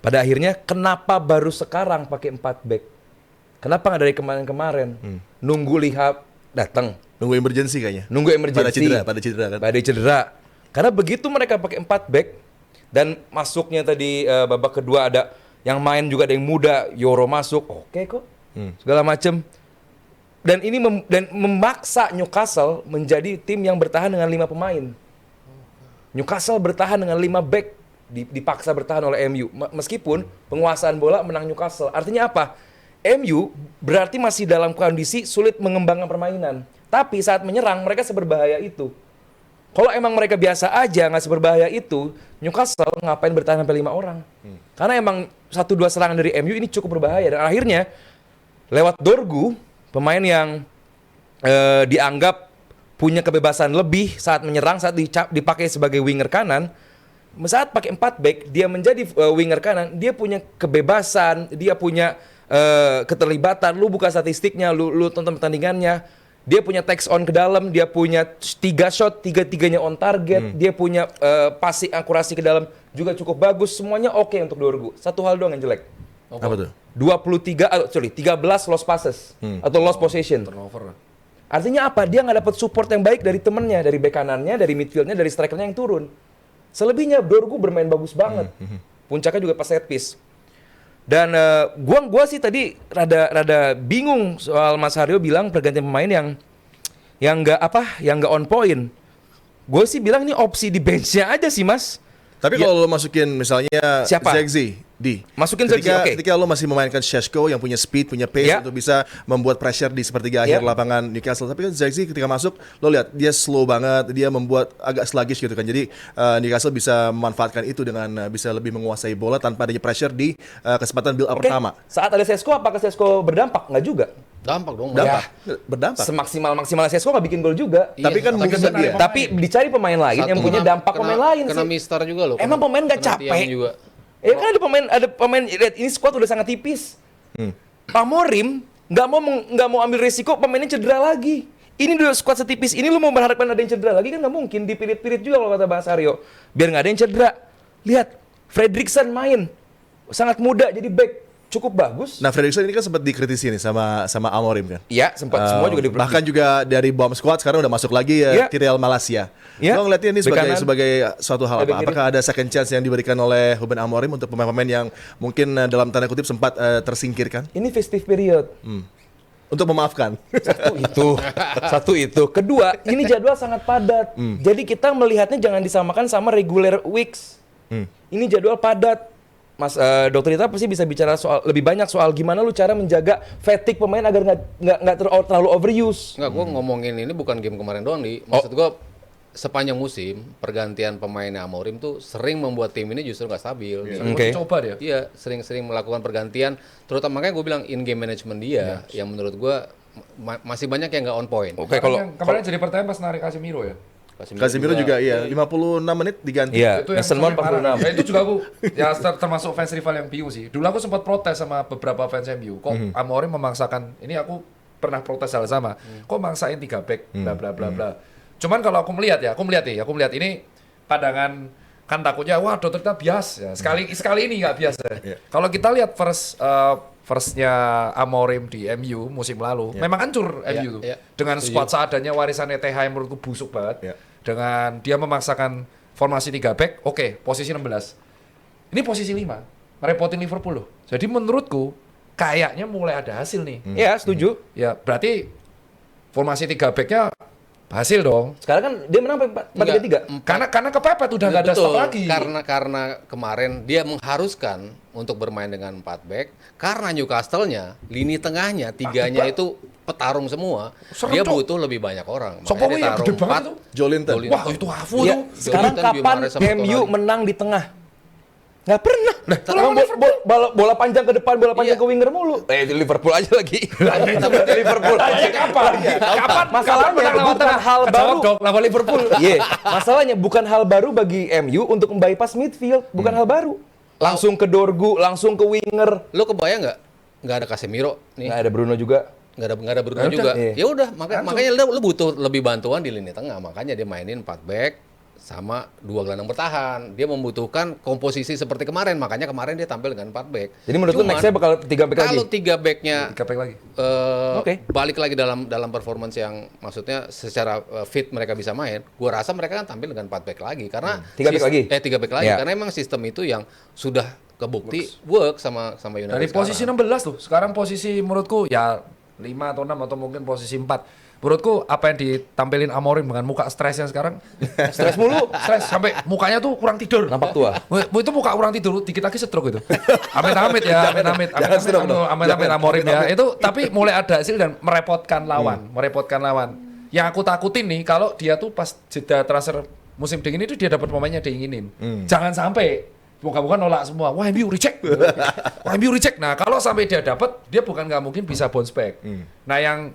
Pada akhirnya kenapa baru sekarang pakai 4 back? Kenapa nggak dari kemarin-kemarin? Nunggu Lihab datang. Nunggu emergency kayaknya. Nunggu emergency. Pada cedera kan. Pada cedera. Karena begitu mereka pakai 4 back dan masuknya tadi babak kedua ada yang main juga ada yang muda, Yoro masuk, oke kok. Segala macem. Dan ini memaksa Newcastle menjadi tim yang bertahan dengan 5 pemain. Newcastle bertahan dengan 5 back. Dipaksa bertahan oleh MU. Meskipun penguasaan bola menang Newcastle. Artinya apa? MU berarti masih dalam kondisi sulit mengembangkan permainan. Tapi saat menyerang mereka seberbahaya itu. Kalau emang mereka biasa aja nggak seberbahaya itu, Newcastle ngapain bertahan sampai 5 orang? Karena emang 1-2 serangan dari MU ini cukup berbahaya. Dan akhirnya lewat Dorgu, pemain yang dianggap punya kebebasan lebih saat menyerang, saat dipakai sebagai winger kanan, saat pakai 4 back, dia menjadi winger kanan, dia punya kebebasan, dia punya keterlibatan. Lu buka statistiknya, lu tonton pertandingannya, Dia punya text on ke dalam, dia punya 3 shot, 3-3-nya on target, dia punya passing akurasi ke dalam juga cukup bagus, semuanya oke untuk Dorgu. Satu hal doang yang jelek. Apa tuh? 13 lost passes atau lost possession. Turnover. Artinya apa? Dia nggak dapat support yang baik dari temennya, dari bek kanannya, dari midfieldnya, dari strikernya yang turun. Selebihnya Dorgu bermain bagus banget. Puncaknya juga pas set piece. Dan gua sih tadi rada bingung soal Mas Haryo bilang pergantian pemain yang nggak on point. Gue sih bilang ini opsi di benchnya aja sih, Mas. Tapi kalau lo masukin misalnya Siapa? Zegzi, Masukin Zegzi, oke. ketika lo masih memainkan Šeško yang punya speed, punya pace Ya. untuk bisa membuat pressure di sepertiga akhir Ya. lapangan Newcastle. Tapi kan Zegzi ketika masuk, lo lihat dia slow banget, dia membuat agak sluggish gitu kan. Jadi Newcastle bisa memanfaatkan itu dengan bisa lebih menguasai bola tanpa adanya pressure di kesempatan build up Oke. pertama. Saat ada Sesko, apakah Sesko berdampak? Nggak juga. Dampak dong. Dampak, berdampak. Semaksimal Sesko nggak bikin gol juga. Iya, Tapi kan tapi movement kan dia. Tapi dicari pemain lain yang punya dampak pemain lain kena sih. mister juga loh. Emang pemain nggak kena capek? tiang juga. Ya kan ada pemain lihat ini squad udah sangat tipis. Pamorim nggak mau ambil risiko pemainnya cedera lagi. Ini udah squad setipis ini lu mau berharapkan ada yang cedera lagi kan nggak mungkin. Dipirit-pirit juga kalau kata Bang Aryo. Biar nggak ada yang cedera. Lihat Fredrickson main sangat muda jadi back cukup bagus. Nah, Fredrickson ini kan sempat dikritisi nih sama Amorim kan. Iya sempat semua juga Bahkan juga dari bomb squad sekarang udah masuk lagi Iya. Tyrell Malacia. Iya. Lo ngeliatnya ini Bek kanan. sebagai suatu hal Bek apa? kiri. Apakah ada second chance yang diberikan oleh Ruben Amorim untuk pemain-pemain yang mungkin dalam tanda kutip sempat tersingkirkan Ini festive period. untuk memaafkan? Satu itu. Kedua, ini jadwal sangat padat. Jadi kita melihatnya jangan disamakan sama regular weeks. Ini jadwal padat. Mas Dokter Ita pasti bisa bicara lebih banyak soal gimana lu cara menjaga fatigue pemain agar nggak terlalu overuse. Enggak, gue ngomongin ini bukan game kemarin doang di. Maksud gue sepanjang musim pergantian pemainnya Amorim tuh sering membuat tim ini justru nggak stabil. Oke. Coba dia. Iya, sering-sering melakukan pergantian. Terutama makanya gue bilang in game management dia yang menurut gue masih banyak yang nggak on point. Oke, kalau Kemarin jadi pertanyaan pas narik Casemiro ya. Casemiro juga iya 56 menit diganti. iya, Itu yang Mason Mount sampai parah. 46. Ya, itu juga aku ya termasuk fans rival yang MU sih. Dulu aku sempat protes sama beberapa fans MU. Kok Amorim memaksakan ini aku pernah protes hal sama. Kok maksain 3 back bla bla bla bla. Cuman kalau aku melihat ini pandangan kan takutnya wah Dokter kita bias ya. Sekali ini nggak biasa. Kalau kita lihat firstnya Amorim di MU musim lalu, memang hancur MU tuh. iya. Dengan squad seadanya warisan ETH yang menurutku busuk banget. Iya. Dengan dia memaksakan formasi 3 back, oke, posisi 16. Ini posisi 5, merepotin Liverpool loh. Jadi menurutku kayaknya mulai ada hasil nih. Iya, setuju. Ya berarti formasi 3 backnya hasil dong. Sekarang kan dia menang 4-3-3. Karena kepepet udah nggak ada Betul, stok lagi. karena kemarin dia mengharuskan untuk bermain dengan 4 back karena Newcastle-nya lini tengahnya tiganya itu petarung semua. Serem, Dia Cok. butuh lebih banyak orang. Sopo Makanya dia yang taruh gede banget 4. itu. Jolinton. Wah itu Hafu Iya, tuh. sekarang Jolinton, kapan Guimaraes sama MU Tonali. menang di tengah? Nggak pernah. Nah, Emang bola panjang ke depan, bola panjang ke winger mulu. Di Liverpool aja lagi. Liverpool aja Kapan? Kapan? Masalahnya menang lawan bukan tengah? hal Jawab baru. dong, lawan Liverpool. Iya, masalahnya bukan hal baru bagi MU untuk membypass midfield, bukan hal baru. Langsung ke Dorgu, langsung ke winger. Lo kebayang nggak ada Casemiro nih, Nggak ada Bruno juga. nggak ada Bruno Ya juga. udah. Iya. Ya udah, makanya lo butuh lebih bantuan di lini tengah. Makanya dia mainin 4 back sama 2 gelandang bertahan. Dia membutuhkan komposisi seperti kemarin. Makanya kemarin dia tampil dengan 4 back. Jadi menurut lu Cuman, next-nya bakal 3 back lagi? kalau 3 backnya 3 back lagi. Oke. balik lagi dalam performance yang maksudnya secara fit mereka bisa main, gua rasa mereka kan tampil dengan 4 back lagi karena 3 back lagi? 3 back lagi Iya. karena emang sistem itu yang sudah kebukti work sama United Dari posisi sekarang. 16 tuh. Sekarang posisi menurutku ya 5 atau 6 atau mungkin posisi 4. Menurutku apa yang ditampilin Amorim dengan muka stresnya sekarang, Stres mulu. stres sampai mukanya tuh kurang tidur. Nampak tua. Itu muka kurang tidur, dikit lagi stroke itu. Amit-amit ya, amit-amit. Jangan stroke dong. Amit-amit Jangan, Amorim ya. amit-amit. Itu tapi mulai ada hasil dan merepotkan lawan. Yang aku takutin nih kalau dia tuh pas jeda transfer musim dingin itu dia dapat pemainnya diinginin. Jangan sampai bukan nolak semua. Wah, MU reject. Wah, MU reject. Nah, kalau sampai dia dapat, dia bukan nggak mungkin bisa bounce back. Nah, yang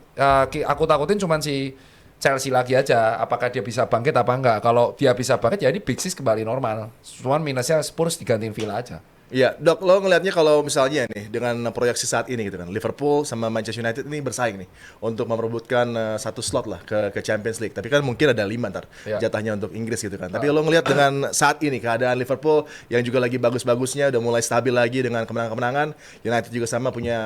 aku takutin cuman si Chelsea lagi aja. Apakah dia bisa bangkit apa enggak? Kalau dia bisa bangkit, ya ini Big Six kembali normal. Cuman minusnya Spurs digantiin Villa aja. Iya, Dok, lo ngelihatnya kalau misalnya nih dengan proyeksi saat ini gitu kan, Liverpool sama Manchester United ini bersaing nih untuk memperebutkan satu slot lah ke Champions League. Tapi kan mungkin ada 5 ntar Iya. jatahnya untuk Inggris gitu kan. Tapi lo ngelihat dengan saat ini keadaan Liverpool yang juga lagi bagus-bagusnya, udah mulai stabil lagi dengan kemenangan-kemenangan. United juga sama punya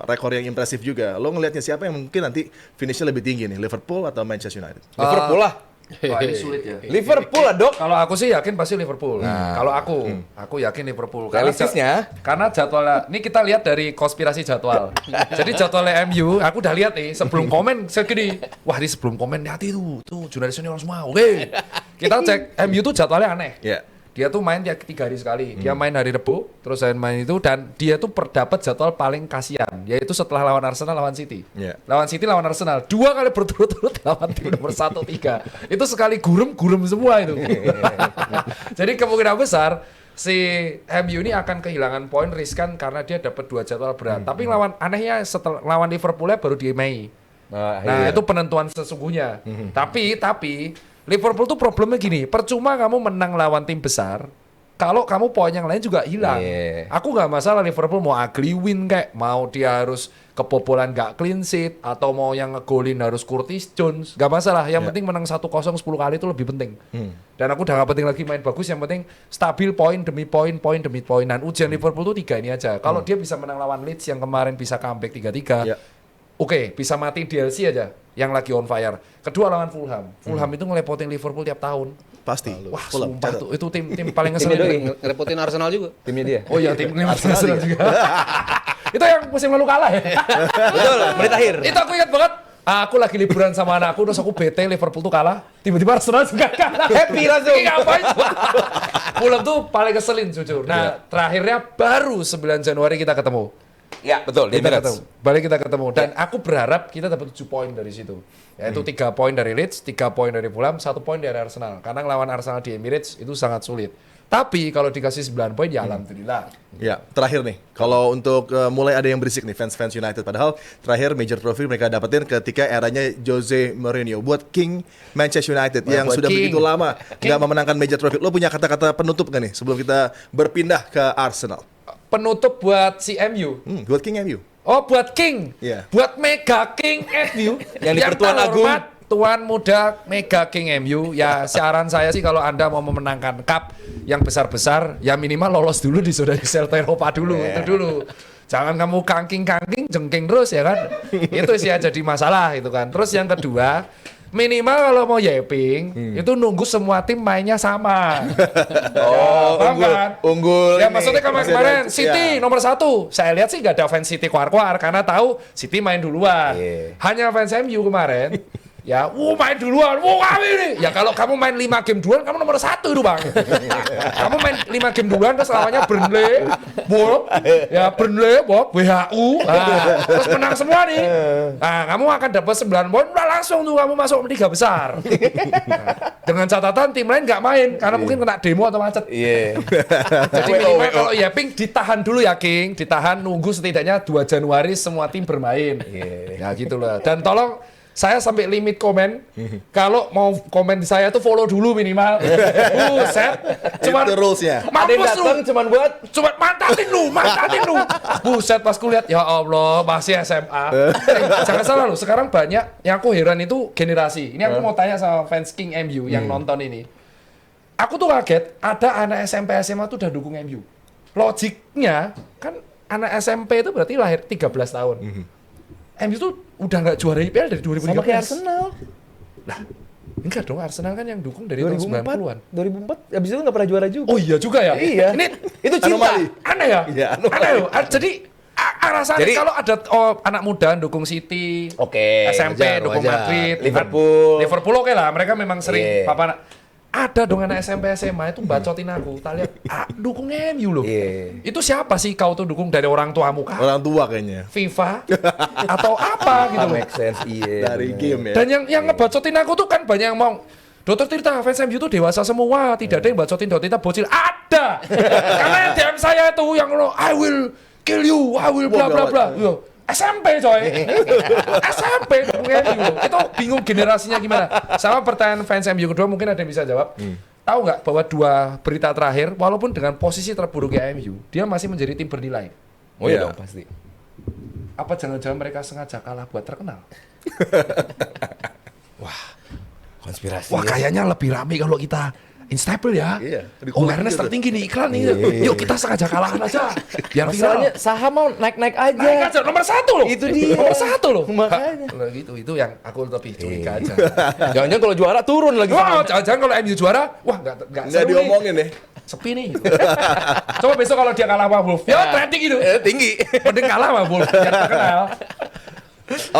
rekor yang impresif juga. Lo ngelihatnya siapa yang mungkin nanti finishnya lebih tinggi nih, Liverpool atau Manchester United? Liverpool lah. Wah, ini sulit ya. Liverpool lah, Dok. Kalau aku sih yakin pasti Liverpool. Kalau aku yakin Liverpool. Realistisnya? Karena jadwalnya, ini kita lihat dari konspirasi jadwal. Jadi jadwalnya MU, aku udah lihat nih sebelum komen segini. Wah, ini sebelum komen hati tuh jurnalis senior semua. Oke. Kita cek MU tuh jadwalnya aneh. Ya. Dia tuh main tiap 3 hari sekali. Dia main hari Rebo, terus main itu, dan dia tuh dapat jadwal paling kasihan, yaitu setelah lawan Arsenal, lawan City. Yeah. Lawan City, lawan Arsenal. 2 kali berturut-turut lawan tim nomor 1, 3. Itu sekali gurem semua itu. Jadi kemungkinan besar si MU ini akan kehilangan poin riskan karena dia dapat 2 jadwal berat. Tapi anehnya setelah lawan Liverpoolnya baru di Mei. Nah, itu penentuan sesungguhnya. Tapi Liverpool tuh problemnya gini, percuma kamu menang lawan tim besar, kalau kamu poin yang lain juga hilang. Aku nggak masalah Liverpool mau ugly win kayak, mau dia harus kebobolan nggak clean sheet, atau mau yang ngegolin harus Curtis Jones, nggak masalah. Yang penting menang 1-0 10 kali itu lebih penting. Dan aku udah nggak penting lagi main bagus, yang penting stabil poin demi poin demi poin. Dan ujian Liverpool tuh 3 ini aja. Kalau dia bisa menang lawan Leeds yang kemarin bisa comeback 3-3, Oke, bisa mati DLC aja yang lagi on fire. Kedua lawan Fulham. Fulham itu ngelepotin Liverpool tiap tahun. Pasti. Wah, Fulham, sumpah catat. tuh. Itu tim paling Timnya doi. ngeselin. Ngerepotin Arsenal juga. Timnya dia. Oh iya, tim Arsenal juga. Itu yang musim lalu kalah ya. Betul, menit akhir. Itu aku ingat banget. Aku lagi liburan sama anakku, terus aku bete Liverpool tuh kalah. Tiba-tiba Arsenal juga kalah. Happy langsung. Ini ngapain? Fulham tuh paling ngeselin jujur. Nah, terakhirnya baru 9 Januari kita ketemu. Ya, betul. Di Kita Emirates. ketemu. Balik kita ketemu. Dan aku berharap kita dapat 7 poin dari situ. Yaitu 3 poin dari Leeds, 3 poin dari Fulham, 1 poin dari Arsenal. Karena ngelawan Arsenal di Emirates itu sangat sulit. Tapi kalau dikasih 9 poin ya alhamdulillah. Ya, terakhir nih. Kalau untuk mulai ada yang berisik nih fans United, padahal terakhir major trophy mereka dapetin ketika eranya Jose Mourinho buat King Manchester United yang buat sudah King. begitu lama nggak memenangkan major trophy. Lo punya kata-kata penutup nggak nih sebelum kita berpindah ke Arsenal? Penutup buat si MU. Buat King MU. Oh, buat King. Iya. Buat Mega King MU. Yang di Pertuan Agung. terhormat Tuan Muda Mega King MU. Ya, saran saya sih kalau Anda mau memenangkan cup yang besar-besar, ya minimal lolos dulu di zona Celta Eropa dulu. Itu dulu. Jangan kamu kangking-kangking, jengking terus ya kan. Itu sih yang jadi masalah itu kan. Terus yang kedua, minimal kalau mau yeping, itu nunggu semua tim mainnya sama. Oh, paham kan? unggul. Ya ini. maksudnya Masih kemarin ada- City ya. nomor 1. Saya lihat sih nggak ada fans City kuar-kuar karena tahu City main duluan. Hanya fans MU kemarin. Ya, main duluan, kami nih. Ya kalau kamu main 5 game duluan, kamu nomor 1 itu bang. Kamu main 5 game duluan, terus lawannya Burnley, Bob, ya Burnley, Bob, WHU, terus menang semua nih. Nah, kamu akan dapat 9 poin, udah langsung tuh kamu masuk 3 besar. Nah, dengan catatan tim lain nggak main, karena mungkin kena demo atau macet. Iya. Jadi minimal kalau Yaping ditahan dulu ya King, ditahan nunggu setidaknya 2 Januari semua tim bermain. Ya gitu lah. Dan tolong saya sampai limit komen. Kalau mau komen di saya tuh follow dulu minimal. Buset. Cuman Itu rules-nya. Ada yang mampus lu. datang cuman buat Cuman mantatin lu. Buset pas kulihat ya Allah masih SMA. Jangan salah lu. Sekarang banyak yang aku heran itu generasi. Ini aku mau tanya sama fans King MU yang nonton ini. Aku tuh kaget ada anak SMP SMA tuh udah dukung MU. Logiknya kan anak SMP itu berarti lahir 13 tahun. MU tuh udah nggak juara IPL dari 2013. sama kayak Arsenal. Lah, enggak dong, Arsenal kan yang dukung dari tahun 90-an. 2004 abis itu nggak pernah juara juga. Oh iya juga ya? Iya. Ini Itu cinta. Anomali. aneh ya? Iya, anomali. Aneh loh. Jadi rasanya Jadi- kalau ada anak muda dukung City, Oke, SMP wajar, dukung wajar. Madrid, Liverpool. Liverpool oke lah, mereka memang sering Iya. papan. Ada dong anak SMP SMA itu bacotin aku, tak lihat dukung MU loh. Iya. Itu siapa sih kau tuh dukung dari orang tuamu kah? Orang tua kayaknya. FIFA atau apa gitu loh. Make sense, iya. Dari bener. game ya. Dan yang ngebacotin aku tuh kan banyak yang mau Dokter Tirta, fans MU tuh dewasa semua, tidak ada yang bacotin Dokter Tirta bocil. Ada! Karena yang DM saya tuh yang lo, I will kill you, I will bla bla bla. Yo, SMP coy. SMP dukung MU. Itu bingung generasinya gimana. Sama pertanyaan fans MU kedua mungkin ada yang bisa jawab. tahu nggak bahwa 2 berita terakhir, walaupun dengan posisi terburuknya MU, dia masih menjadi tim bernilai. Oh iya Iya. dong, pasti. Apa jangan-jangan mereka sengaja kalah buat terkenal? Konspirasi. Wah, kayaknya lebih rame kalau kita instable ya. Iya, lebih cool Awareness gitu. tertinggi nih iklan nih. Yuk kita sengaja kalahan aja. Biar Masalahnya viral. saham mau naik-naik aja. Naik aja nomor 1 loh. Itu dia. Nomor 1 loh. Makanya. Loh, gitu itu yang aku lebih curiga aja. Jangan-jangan kalau juara turun lagi. Wah, jangan-jangan kalau MU juara, wah nggak Nggak seru nih. diomongin nih. Sepi nih. Coba besok kalau dia kalah sama Wolf, ya trending gitu. Tinggi. Mending kalah sama Wolf biar terkenal.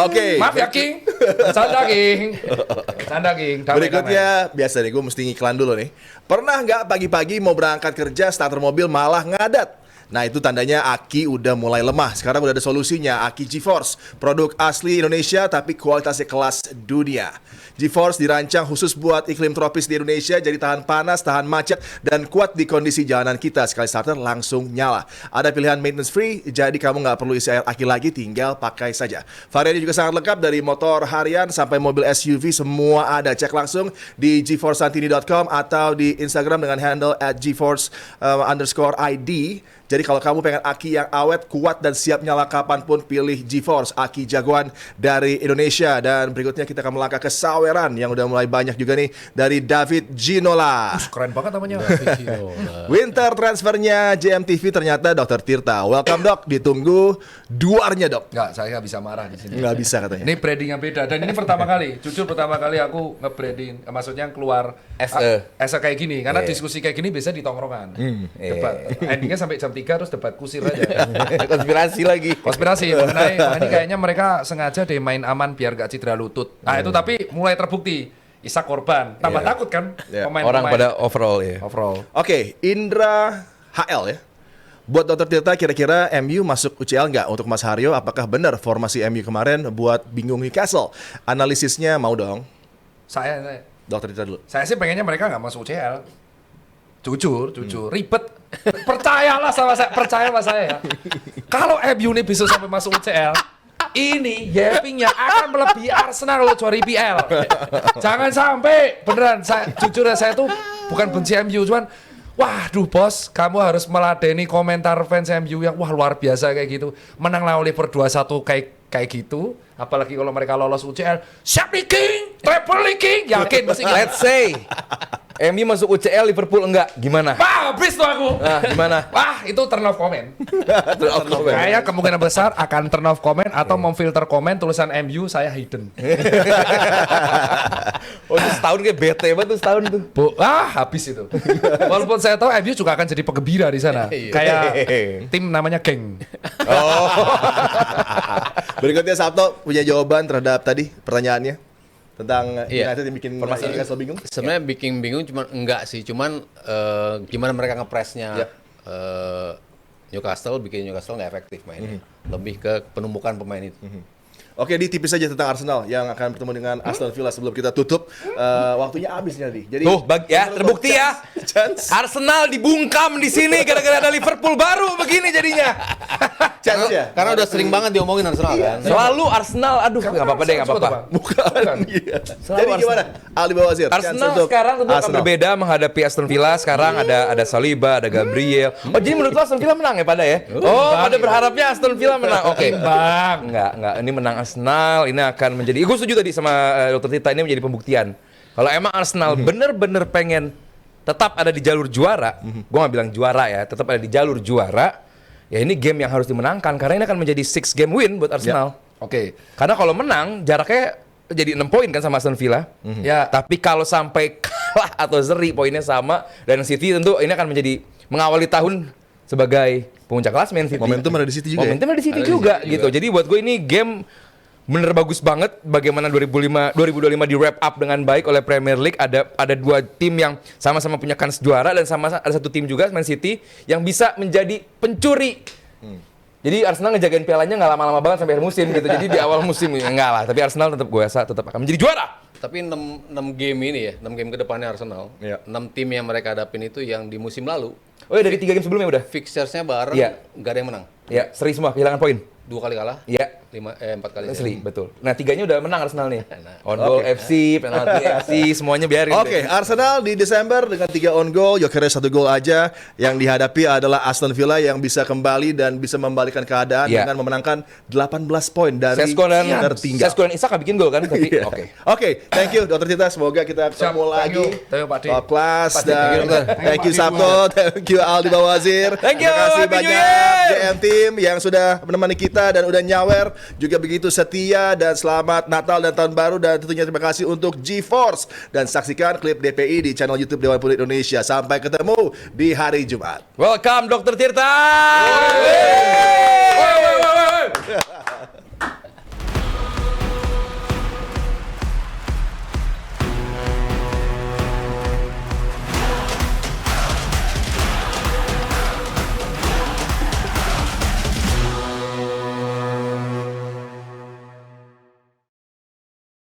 Oke. Maaf ya King, bercanda King. Bercanda King. Damai, Berikutnya biasa nih, gue mesti ngiklan dulu nih. Pernah nggak pagi-pagi mau berangkat kerja, starter mobil malah ngadat? Nah itu tandanya aki udah mulai lemah. Sekarang udah ada solusinya, aki GeForce. Produk asli Indonesia tapi kualitasnya kelas dunia. GeForce dirancang khusus buat iklim tropis di Indonesia, jadi tahan panas, tahan macet, dan kuat di kondisi jalanan kita. Sekali starter langsung nyala. Ada pilihan maintenance free, jadi kamu nggak perlu isi air aki lagi, tinggal pakai saja. Variannya juga sangat lengkap, dari motor harian sampai mobil SUV semua ada. Cek langsung di geforcesantini.com atau di Instagram dengan handle @geforce_id. Jadi kalau kamu pengen aki yang awet, kuat, dan siap nyala kapanpun, pilih GeForce, aki jagoan dari Indonesia. Dan berikutnya kita akan melangkah ke saweran yang udah mulai banyak juga nih, dari David Ginola. Keren banget namanya. Winter transfernya JMTV ternyata Dr. Tirta. Welcome dok, ditunggu duarnya dok. Enggak, saya nggak bisa marah di sini. Nggak bisa katanya. Ini branding yang beda dan ini pertama kali, jujur pertama kali aku nge-branding, maksudnya keluar SE kayak gini, karena diskusi kayak gini biasa di tongkrongan. Debat. Endingnya sampai jam 3 terus debat kusir aja. Konspirasi lagi. Konspirasi mengenai wah, ini kayaknya mereka sengaja deh main aman biar gak cedera lutut. Nah, itu tapi mulai terbukti. Isak korban. Tambah takut kan pemain-pemain. Orang pada overall ya. overall. Oke, Indra HL ya. Buat Dr. Tirta, kira-kira MU masuk UCL nggak untuk Mas Haryo? Apakah benar formasi MU kemarin buat bingung Newcastle? Analisisnya mau dong. Saya Dr. Tirta dulu. sih pengennya mereka nggak masuk UCL. Jujur, ribet. Percayalah sama saya ya. Kalau MU ini bisa sampai masuk UCL, ini yappingnya akan melebihi Arsenal kalau juara IPL. Jangan sampai, beneran. Jujur ya, saya tuh bukan benci MU, cuman waduh bos, kamu harus meladeni komentar fans MU yang wah luar biasa kayak gitu. Menang lawan Liverpool 2-1 kayak gitu. Apalagi kalau mereka lolos UCL, siap nih King, treble King, yakin pasti. Let's say MU masuk UCL, Liverpool enggak. Gimana? Wah, habis tuh aku. Nah, gimana? Wah, itu turn off comment. Kayak kemungkinan besar akan turn off comment atau memfilter komen tulisan MU saya hidden. Oh, itu setahun kayak bete banget tuh setahun tuh. Habis itu. Walaupun saya tahu MU juga akan jadi penggembira di sana. Kayak tim namanya geng. Berikutnya Sabto punya jawaban terhadap tadi pertanyaannya tentang Iya. United yang bikin Newcastle bingung. Sebenarnya bikin bingung cuman enggak sih, cuman gimana mereka ngepresnya Newcastle bikin Newcastle nggak efektif mainnya. Lebih ke penumpukan pemain itu. Oke, di tipis saja tentang Arsenal yang akan bertemu dengan Aston Villa sebelum kita tutup. Waktunya habis nih. Jadi Tuh, terbukti ya. Chance. Arsenal dibungkam di sini gara-gara ada Liverpool baru begini jadinya. Chance ya. Karena udah sering banget diomongin Arsenal kan. Selalu Arsenal, aduh nggak apa-apa deh, nggak apa-apa. Bukan. Iya. Jadi gimana? Ali Bawazir. chance Arsenal untuk sekarang tentu akan Arsenal. berbeda menghadapi Aston Villa. Sekarang ada Saliba, ada Gabriel. Oh, jadi menurut lo Aston Villa menang ya pada ya? Oh, pada berharapnya Aston Villa menang. Oke. Bang. Enggak. Ini menang Arsenal. Ini akan menjadi, gue setuju tadi sama Dr. Tita, ini menjadi pembuktian. Kalau emang Arsenal bener-bener pengen tetap ada di jalur juara, gue gak bilang juara ya, tetap ada di jalur juara, ya ini game yang harus dimenangkan, karena ini akan menjadi 6 game win buat Arsenal. Oke. Karena kalau menang, jaraknya jadi 6 poin kan sama Aston Villa. Ya, Tapi kalau sampai kalah atau seri poinnya sama, dan City tentu ini akan menjadi mengawali tahun sebagai puncak klasmen City. Momentum ada di City juga. Momentum ada di City Ada di juga City gitu. juga. Jadi buat gue ini game bener bagus banget bagaimana 2025 di wrap up dengan baik oleh Premier League. Ada dua tim yang sama-sama punya kans juara dan sama ada satu tim juga Man City yang bisa menjadi pencuri. Jadi Arsenal ngejagain pialanya nggak lama-lama banget sampai akhir musim gitu. Jadi di awal musim enggak lah, tapi Arsenal tetap gue rasa tetap akan menjadi juara. Tapi 6 game ini ya, 6 game ke depannya Arsenal. Iya. 6 tim yang mereka hadapin itu yang di musim lalu Oh ya, dari 3 game sebelumnya udah. fixturesnya bareng, Iya. nggak ada yang menang. Ya, seri semua kehilangan poin. 2 kali kalah, Iya. 4 kali Asli, betul. Nah, 3-nya udah menang Arsenal nih. Nah, On goal FC, penalti FC, semuanya biarin. Oke, Arsenal di Desember dengan 3 on goal, Gyökeres 1 gol aja. Yang dihadapi adalah Aston Villa yang bisa kembali dan bisa membalikan keadaan Iya. dengan memenangkan 18 poin dari Sesko dan tertinggal. Sesko dan Isak gak bikin gol kan? Tapi Iya. oke. Oke, thank you Dokter Tita. Semoga kita ketemu Siap, lagi. thank you, Pak D. Top class Thank you, dan Dokter. thank you Sabto, thank you Aldi Bawazir. Thank you, Terima kasih Happy New banyak Year. JM Team yang sudah menemani kita dan udah nyawer juga begitu setia, dan selamat Natal dan Tahun Baru, dan tentunya terima kasih untuk GeForce, dan saksikan klip DPI di channel YouTube Dewan Politik Indonesia. Sampai ketemu di hari Jumat. Welcome Dokter Tirta. Woi, woi, woi, woi.